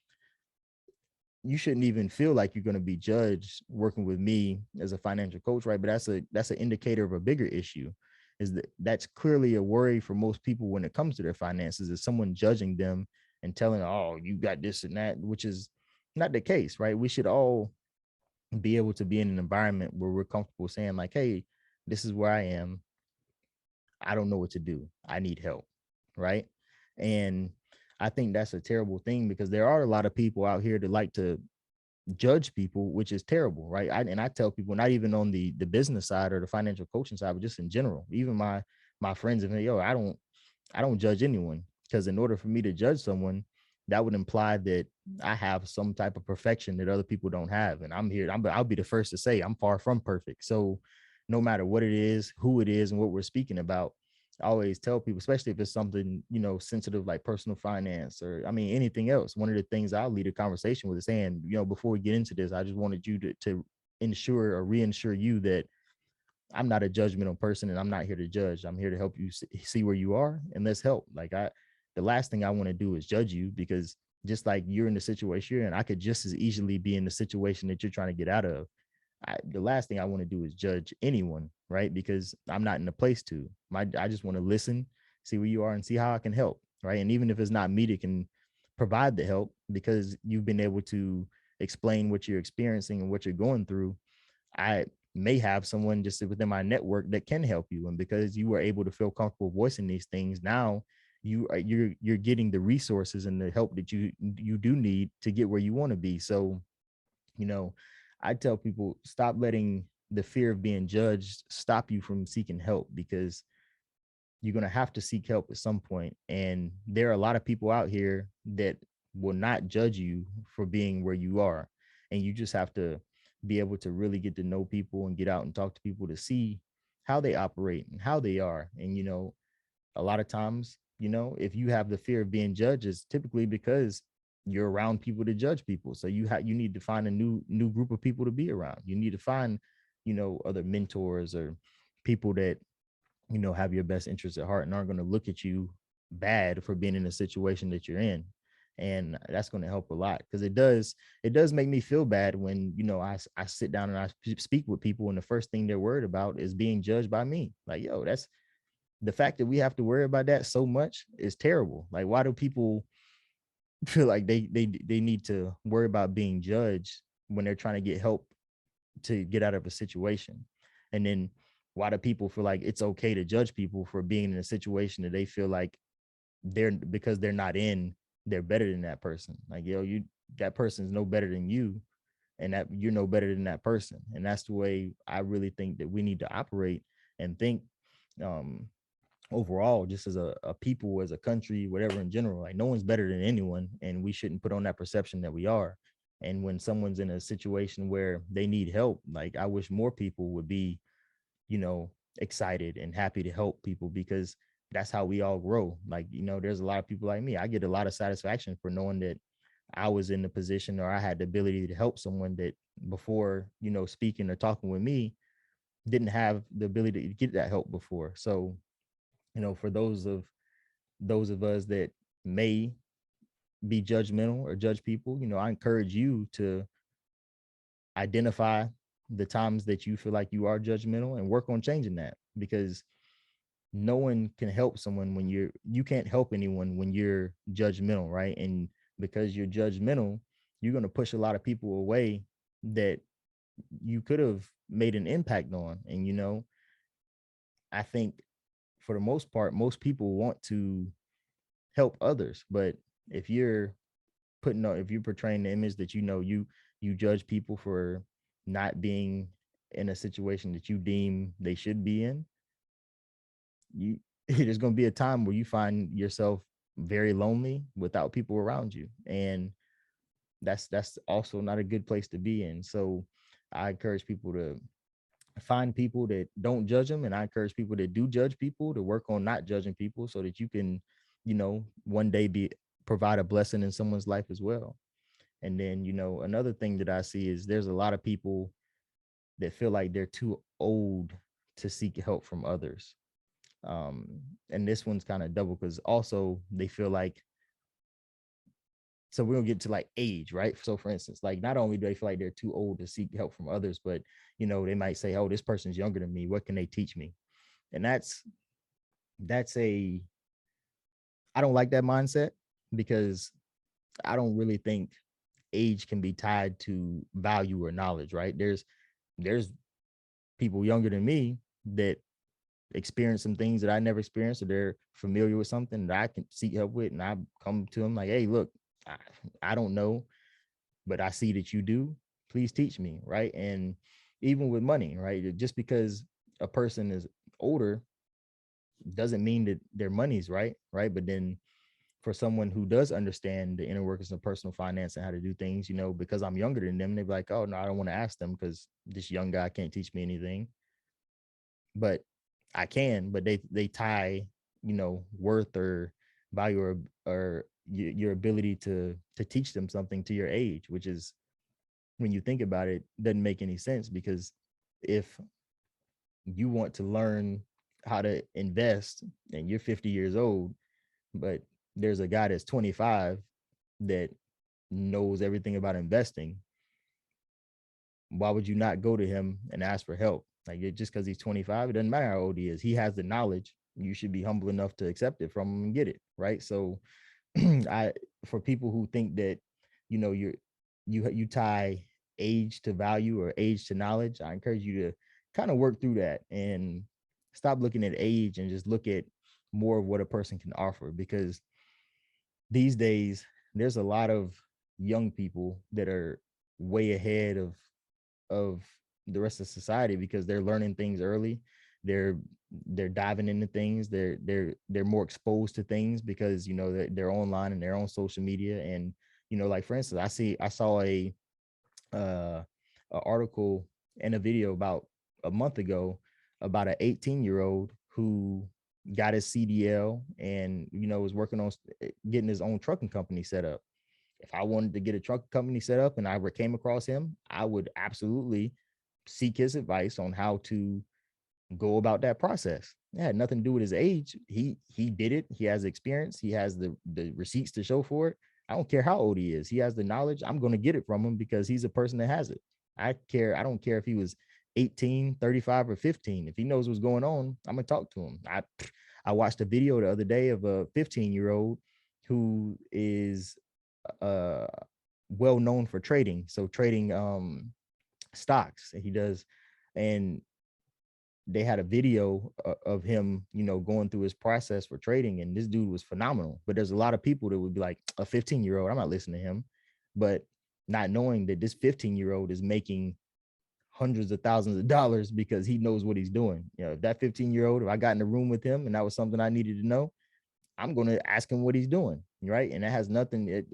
[SPEAKER 1] you shouldn't even feel like you're going to be judged working with me as a financial coach, right? But that's an indicator of a bigger issue. Is that's clearly a worry for most people when it comes to their finances, is someone judging them and telling, oh, you got this and that, which is not the case, right? We should all be able to be in an environment where we're comfortable saying like, hey, this is where I am, I don't know what to do, I need help, right? And I think that's a terrible thing, because there are a lot of people out here that like to judge people, which is terrible, right? And I tell people, not even on the business side or the financial coaching side, but just in general, even my friends, and I don't judge anyone, because in order for me to judge someone, that would imply that I have some type of perfection that other people don't have. And I'll be the first to say I'm far from perfect. So no matter what it is, who it is, and what we're speaking about, I always tell people, especially if it's something, sensitive like personal finance, or I mean anything else. One of the things I'll lead a conversation with is saying, before we get into this, I just wanted you to ensure or reinsure you that I'm not a judgmental person, and I'm not here to judge. I'm here to help you see where you are, and let's help. The last thing I want to do is judge you, because just like you're in the situation you're in, I could just as easily be in the situation that you're trying to get out of. The last thing I want to do is judge anyone, right? Because I'm not in a place to. I just want to listen, see where you are, and see how I can help, right? And even if it's not me that can provide the help, because you've been able to explain what you're experiencing and what you're going through, I may have someone just within my network that can help you. And because you were able to feel comfortable voicing these things, now you're getting the resources and the help that you do need to get where you want to be. So, you know, I tell people, stop letting the fear of being judged stop you from seeking help, because you're going to have to seek help at some point. And there are a lot of people out here that will not judge you for being where you are. And you just have to be able to really get to know people and get out and talk to people to see how they operate and how they are. And, a lot of times, if you have the fear of being judged, it's typically because you're around people to judge people. So you need to find a new group of people to be around. You need to find, other mentors or people that have your best interests at heart and aren't going to look at you bad for being in a situation that you're in. And that's going to help a lot, because it does make me feel bad when I sit down and I speak with people, and the first thing they're worried about is being judged by me. Like, yo, that's the fact that we have to worry about that so much is terrible. Like, why do people feel like they need to worry about being judged when they're trying to get help to get out of a situation? And then why do people feel like it's okay to judge people for being in a situation that they feel like because they're not in, they're better than that person? Like, yo, that person's no better than you, and that you're no better than that person. And that's the way I really think that we need to operate and think, um overall, just as a people, as a country, whatever, in general. Like, no one's better than anyone, and we shouldn't put on that perception that we are. And when someone's in a situation where they need help, like, I wish more people would be, you know, excited and happy to help people, because that's how we all grow. Like, there's a lot of people like me. I get a lot of satisfaction for knowing that I was in the position, or I had the ability to help someone that before, speaking or talking with me, didn't have the ability to get that help before. So, for those of us that may be judgmental or judge people, I encourage you to identify the times that you feel like you are judgmental and work on changing that, because no one can help someone when you can't help anyone when you're judgmental, right? And because you're judgmental, you're going to push a lot of people away that you could have made an impact on. And I think for the most part, most people want to help others, but if you're if you're portraying the image that you judge people for not being in a situation that you deem they should be in, you there's going to be a time where you find yourself very lonely without people around you, and that's also not a good place to be in. So I encourage people to find people that don't judge them, and I encourage people that do judge people to work on not judging people, so that you can, one day provide a blessing in someone's life as well. And then, another thing that I see is there's a lot of people that feel like they're too old to seek help from others. Um, and this one's kind of double, because also they feel like, so we're gonna get to like age, right? So for instance, like, not only do they feel like they're too old to seek help from others, but they might say, oh, this person's younger than me, what can they teach me? And that's a I don't like that mindset, because I don't really think age can be tied to value or knowledge, right? There's people younger than me that experience some things that I never experienced, or they're familiar with something that I can seek help with, and I come to them like, hey, look, I, I don't know, but I see that you do. Please teach me, right? And even with money, right? Just because a person is older doesn't mean that their money's right? But then for someone who does understand the inner workings of personal finance and how to do things, because I'm younger than them, they're like, oh no, I don't want to ask them because this young guy can't teach me anything. But I can, but they tie, worth or value or your ability to teach them something to your age, which is, when you think about it, doesn't make any sense, because if You want to learn how to invest and you're 50 years old, but there's a guy that's 25 that knows everything about investing. Why would you not go to him and ask for help? Like, just because he's 25, it doesn't matter how old he is. He has the knowledge. You should be humble enough to accept it from him and get it. Right. So I, for people who think that, you tie age to value or age to knowledge, I encourage you to kind of work through that and stop looking at age and just look at more of what a person can offer. Because these days there's a lot of young people that are way ahead of the rest of society because they're learning things early. They're they're diving into things. They're more exposed to things because they're online and they're on social media. And like for instance, I saw uh a article and a video about a month ago about an 18-year-old who got his CDL and was working on getting his own trucking company set up. If I wanted to get a truck company set up and I came across him, I would absolutely seek his advice on how to go about that process. It had nothing to do with his age. He did it. He has experience. He has the receipts to show for it. I don't care how old he is. He has the knowledge. I'm going to get it from him because he's a person that has it. I don't care if he was 18, 35, or 15. If he knows what's going on, I'm gonna talk to him. I watched a video the other day of a 15-year-old who is uh well known for trading. So trading stocks. He does. And they had a video of him, going through his process for trading, and this dude was phenomenal. But there's a lot of people that would be like, a 15-year-old, I'm not listening to him. But not knowing that this 15-year-old is making hundreds of thousands of dollars because he knows what he's doing. If that 15-year-old, if I got in the room with him and that was something I needed to know, I'm going to ask him what he's doing, right? And that has nothing.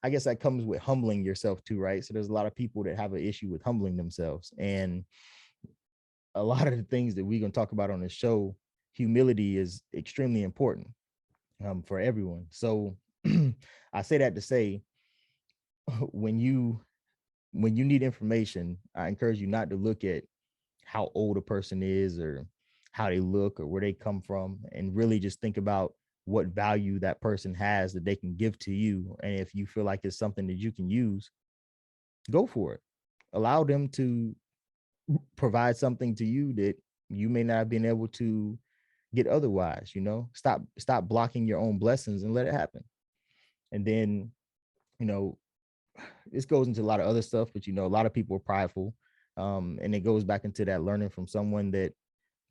[SPEAKER 1] I guess that comes with humbling yourself too, right? So there's a lot of people that have an issue with humbling themselves, and a lot of the things that we're going to talk about on the show, humility is extremely important for everyone. So I say that to say, when you need information, I encourage you not to look at how old a person is or how they look or where they come from, and really just think about what value that person has that they can give to you. And if you feel like it's something that you can use, go for it. Allow them to provide something to you that you may not have been able to get otherwise. Stop blocking your own blessings and let it happen. And then, you know, this goes into a lot of other stuff, but a lot of people are prideful. And it goes back into that learning from someone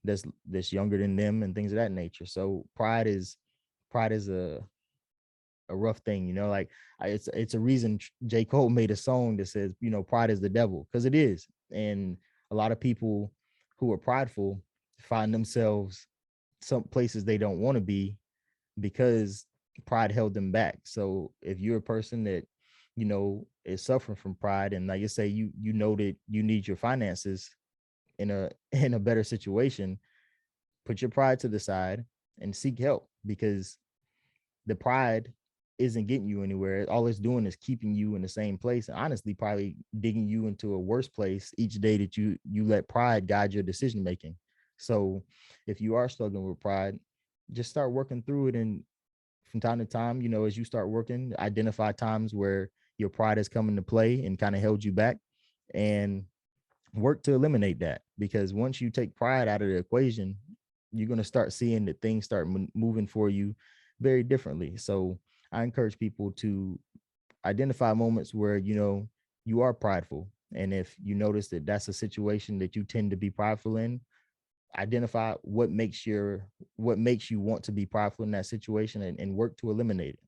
[SPEAKER 1] that's younger than them and things of that nature. So pride is a rough thing, like it's a reason J. Cole made a song that says, pride is the devil, because it is. And a lot of people who are prideful find themselves some places they don't want to be because pride held them back. So if you're a person that is suffering from pride, and like you say, you know that you need your finances in a in a better situation, put your pride to the side and seek help, because the pride isn't getting you anywhere. All it's doing is keeping you in the same place, and honestly probably digging you into a worse place each day that you let pride guide your decision making. So if you are struggling with pride, just start working through it. And from time to time, as you start working, identify times where your pride has come into play and kind of held you back, and work to eliminate that. Because once you take pride out of the equation, you're going to start seeing that things start moving for you very differently. So I encourage people to identify moments where you are prideful, and if you notice that that's a situation that you tend to be prideful in, identify what makes you want to be prideful in that situation, and work to eliminate it.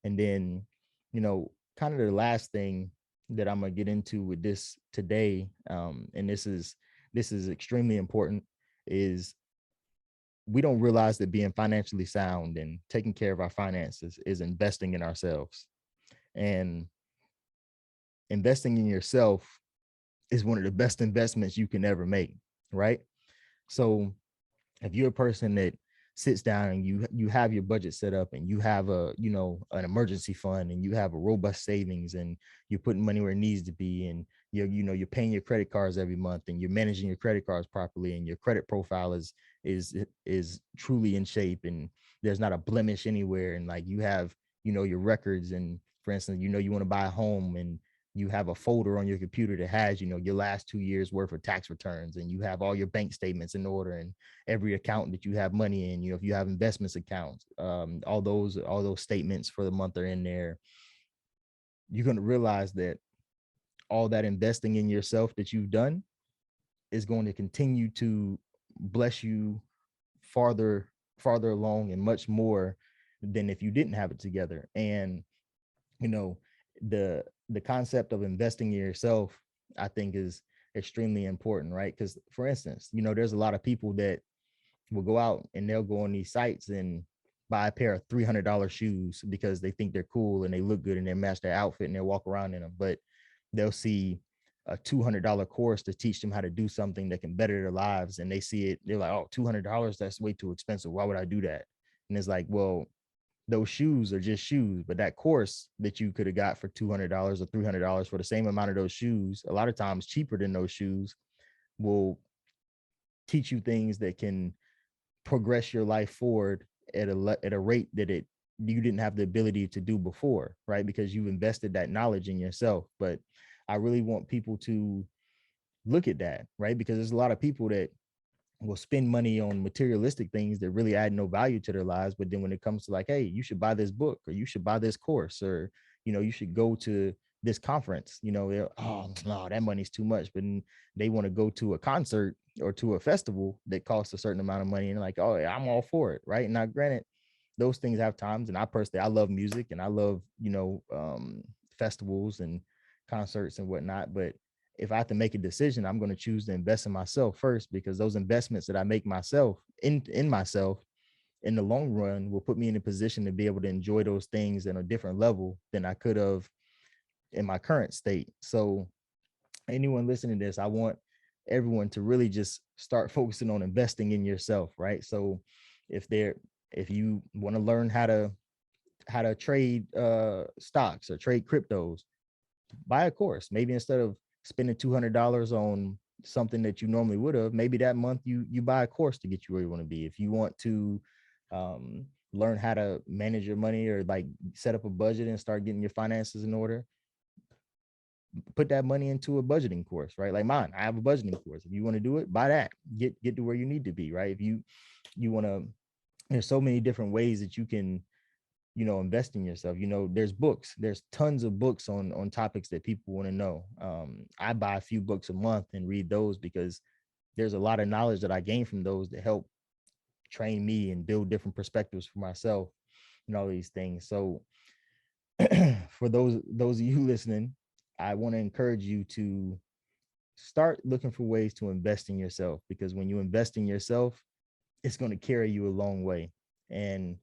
[SPEAKER 1] And then, kind of the last thing that I'm gonna get into with this today, and this is extremely important, is we don't realize that being financially sound and taking care of our finances is investing in ourselves. And investing in yourself is one of the best investments you can ever make, right? So if you're a person that sits down and you have your budget set up, and you have an emergency fund, and you have a robust savings, and you're putting money where it needs to be, and you're paying your credit cards every month, and you're managing your credit cards properly, and your credit profile is truly in shape, and there's not a blemish anywhere, and like you have your records. And for instance, you want to buy a home, and you have a folder on your computer that has your last 2 years worth of tax returns, and you have all your bank statements in order, and every account that you have money in, if you have investments accounts, all those statements for the month are in there. You're going to realize that all that investing in yourself that you've done is going to continue to bless you farther farther along, and much more than if you didn't have it together. And you know the concept of investing in yourself, I think, is extremely important, right? Because for instance, there's a lot of people that will go out and they'll go on these sites and buy a pair of $300 shoes because they think they're cool and they look good and they match their outfit and they'll walk around in them. But they'll see a $200 course to teach them how to do something that can better their lives, and they see it, they're like, oh, $200, that's way too expensive, why would I do that? And it's like, well, those shoes are just shoes, but that course that you could have got for $200 or $300 for the same amount of those shoes, a lot of times cheaper than those shoes, will teach you things that can progress your life forward at a rate that you didn't have the ability to do before, right? Because you've invested that knowledge in yourself. But I really want people to look at that, right? Because there's a lot of people that will spend money on materialistic things that really add no value to their lives. But then when it comes to like, hey, you should buy this book, or you should buy this course, or you should go to this conference, they're, oh no, that money's too much. But then they want to go to a concert or to a festival that costs a certain amount of money, and like, oh yeah, I'm all for it, right? Now granted, those things have times, and I personally, I love music, and I love festivals and concerts and whatnot. But if I have to make a decision, I'm going to choose to invest in myself first, because those investments that I make myself in myself in the long run will put me in a position to be able to enjoy those things at a different level than I could have in my current state. So anyone listening to this, I want everyone to really just start focusing on investing in yourself, right? So if you want to learn how to trade stocks or trade cryptos, buy a course. Maybe instead of spending $200 on something that you normally would have, maybe that month you buy a course to get you where you want to be. If you want to learn how to manage your money, or like set up a budget and start getting your finances in order, put that money into a budgeting course, right? Like mine, I have a budgeting course. If you want to do it, buy that. Get to where you need to be, right? If you want to, there's so many different ways that you can invest in yourself. There's tons of books on topics that people want to know. I buy a few books a month and read those, because there's a lot of knowledge that I gain from those that help train me and build different perspectives for myself and all these things. So for those of you listening, I want to encourage you to start looking for ways to invest in yourself, because when you invest in yourself, it's going to carry you a long way, and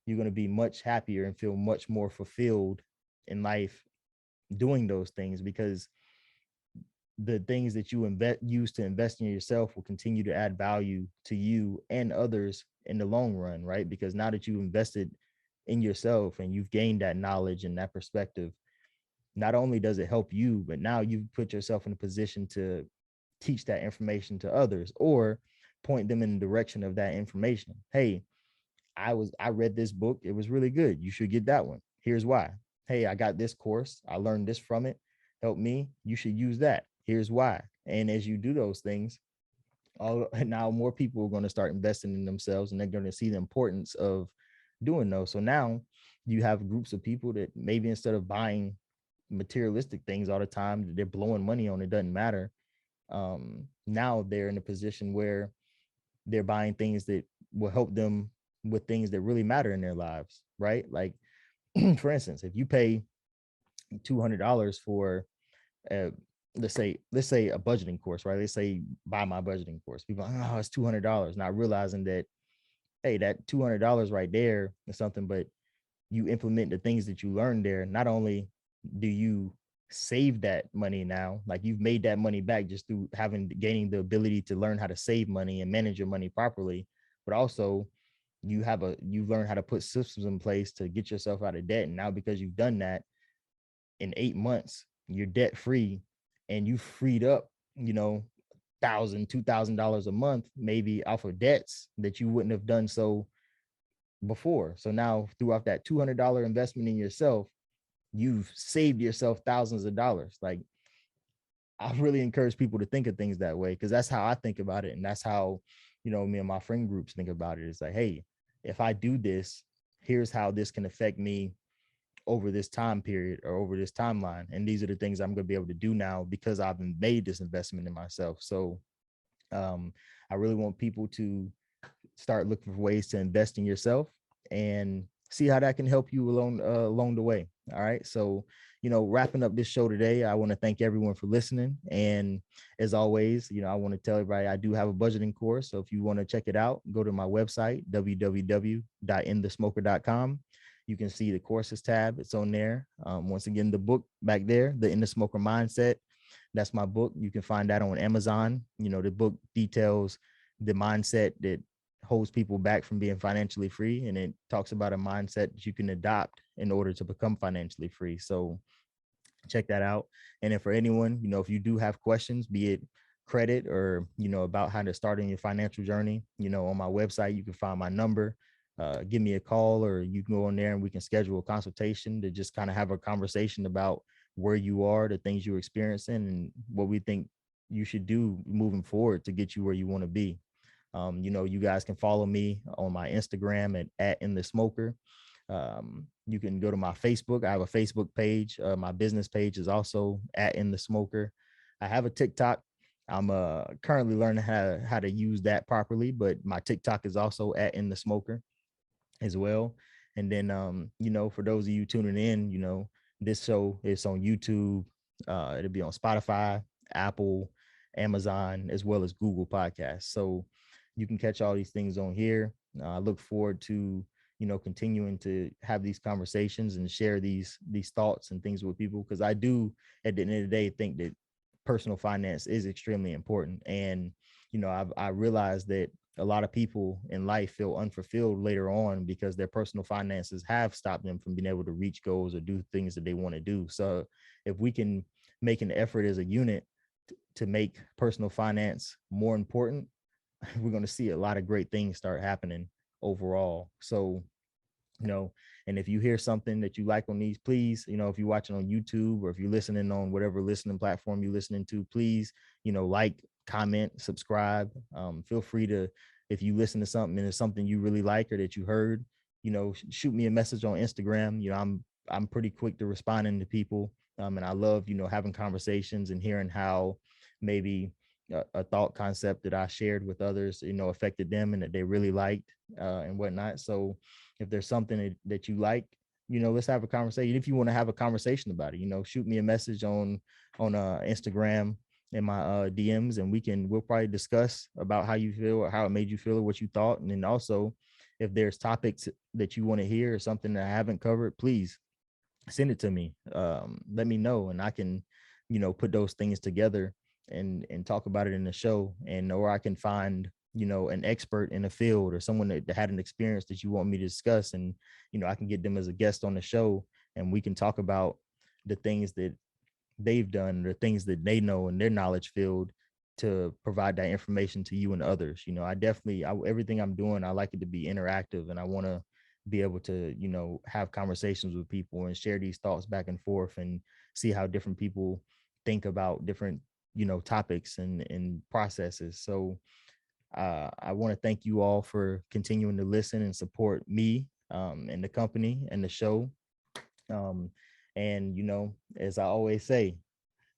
[SPEAKER 1] you're going to be much happier and feel much more fulfilled in life doing those things, because the things that you use to invest in yourself will continue to add value to you and others in the long run, right? Because now that you've invested in yourself and you've gained that knowledge and that perspective, not only does it help you, but now you've put yourself in a position to teach that information to others, or point them in the direction of that information. Hey, I read this book, it was really good, you should get that one, here's why. Hey, I got this course, I learned this from it, helped me, you should use that, here's why. And as you do those things, now more people are going to start investing in themselves, and they're going to see the importance of doing those. So now you have groups of people that maybe instead of buying materialistic things all the time that they're blowing money on, it doesn't matter. Now they're in a position where they're buying things that will help them with things that really matter in their lives, right? Like for instance, if you pay $200 for let's say a budgeting course, right? Let's say buy my budgeting course. People are like, oh, it's $200, not realizing that, hey, that $200 right there is something. But you implement the things that you learned there, not only do you save that money now, like you've made that money back just through gaining the ability to learn how to save money and manage your money properly, but also you've learned how to put systems in place to get yourself out of debt. And now because you've done that, in 8 months, you're debt free, and you freed up, $1,000, $2,000 a month, maybe off of debts that you wouldn't have done so before. So now throughout that $200 investment in yourself, you've saved yourself thousands of dollars. Like, I really encourage people to think of things that way, because that's how I think about it. And that's how, me and my friend groups think about it. It's like, hey, if I do this, here's how this can affect me over this time period or over this timeline. And these are the things I'm going to be able to do now because I've made this investment in myself. So I really want people to start looking for ways to invest in yourself and see how that can help you along the way. All right. So, wrapping up this show today, I want to thank everyone for listening. And as always, I want to tell everybody I do have a budgeting course. So if you want to check it out, go to my website, www.inthesmoker.com. You can see the courses tab. It's on there. Once again, the book back there, The In the Smoker Mindset. That's my book. You can find that on Amazon. The book details the mindset that holds people back from being financially free. And it talks about a mindset that you can adopt in order to become financially free. So check that out. And then for anyone, if you do have questions, be it credit or, about how to start in your financial journey, on my website, you can find my number. Give me a call, or you can go on there and we can schedule a consultation to just kind of have a conversation about where you are, the things you're experiencing, and what we think you should do moving forward to get you where you want to be. You guys can follow me on my Instagram at In The Smoker. You can go to my Facebook. I have a Facebook page. My business page is also at In The Smoker. I have a TikTok. I'm currently learning how to use that properly, but my TikTok is also at In The Smoker as well. And then, for those of you tuning in, this show is on YouTube. It'll be on Spotify, Apple, Amazon, as well as Google Podcasts. So you can catch all these things on here. I look forward to, continuing to have these conversations and share these thoughts and things with people, because I do, at the end of the day, think that personal finance is extremely important. And, I realized that a lot of people in life feel unfulfilled later on because their personal finances have stopped them from being able to reach goals or do things that they want to do. So if we can make an effort as a unit to make personal finance more important, we're going to see a lot of great things start happening overall. So, and if you hear something that you like on these, please, if you're watching on YouTube or if you're listening on whatever listening platform you're listening to, please, like, comment, subscribe. Feel free to, if you listen to something and it's something you really like or that you heard, shoot me a message on Instagram. I'm pretty quick to responding to people. And I love, having conversations and hearing how maybe a thought concept that I shared with others, affected them and that they really liked and whatnot. So if there's something that you like, let's have a conversation. If you want to have a conversation about it, shoot me a message on Instagram in my DMs, and we'll probably discuss about how you feel or how it made you feel or what you thought. And then also, if there's topics that you want to hear or something that I haven't covered, please send it to me. Let me know, and I can, put those things together and talk about it in the show. And or I can find, an expert in a field or someone that had an experience that you want me to discuss, and I can get them as a guest on the show, and we can talk about the things that they've done, the things that they know in their knowledge field, to provide that information to you and others. Everything I'm doing, I like it to be interactive, and I want to be able to, have conversations with people and share these thoughts back and forth and see how different people think about different, topics and processes. So I want to thank you all for continuing to listen and support me and the company and the show. Um, and, as I always say,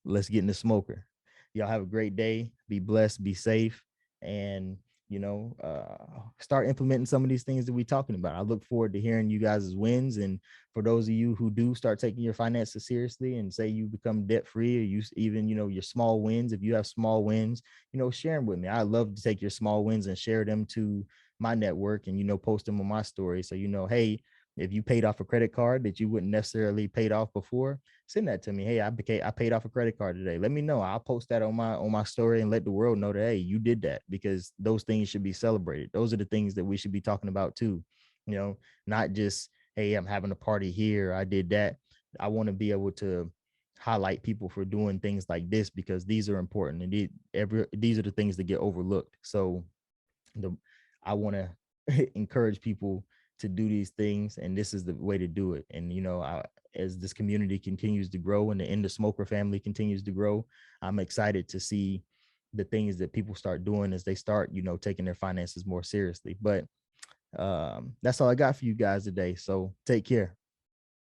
[SPEAKER 1] let's get in the smoker. Y'all have a great day. Be blessed, be safe, and, start implementing some of these things that we're talking about. I look forward to hearing you guys' wins. And for those of you who do start taking your finances seriously and say you become debt free, or you even, your small wins, if you have small wins, share them with me. I love to take your small wins and share them to my network and, post them on my story. So, hey, if you paid off a credit card that you wouldn't necessarily paid off before, send that to me. Hey, I paid off a credit card today. Let me know. I'll post that on my story and let the world know that, hey, you did that, because those things should be celebrated. Those are the things that we should be talking about too. Not just, hey, I'm having a party here, I did that. I want to be able to highlight people for doing things like this, because these are important, and these are the things that get overlooked. So the I want to encourage people to do these things, and this is the way to do it. And as this community continues to grow and the In the Smoker family continues to grow, I'm excited to see the things that people start doing as they start taking their finances more seriously. But that's all I got for you guys today, so take care.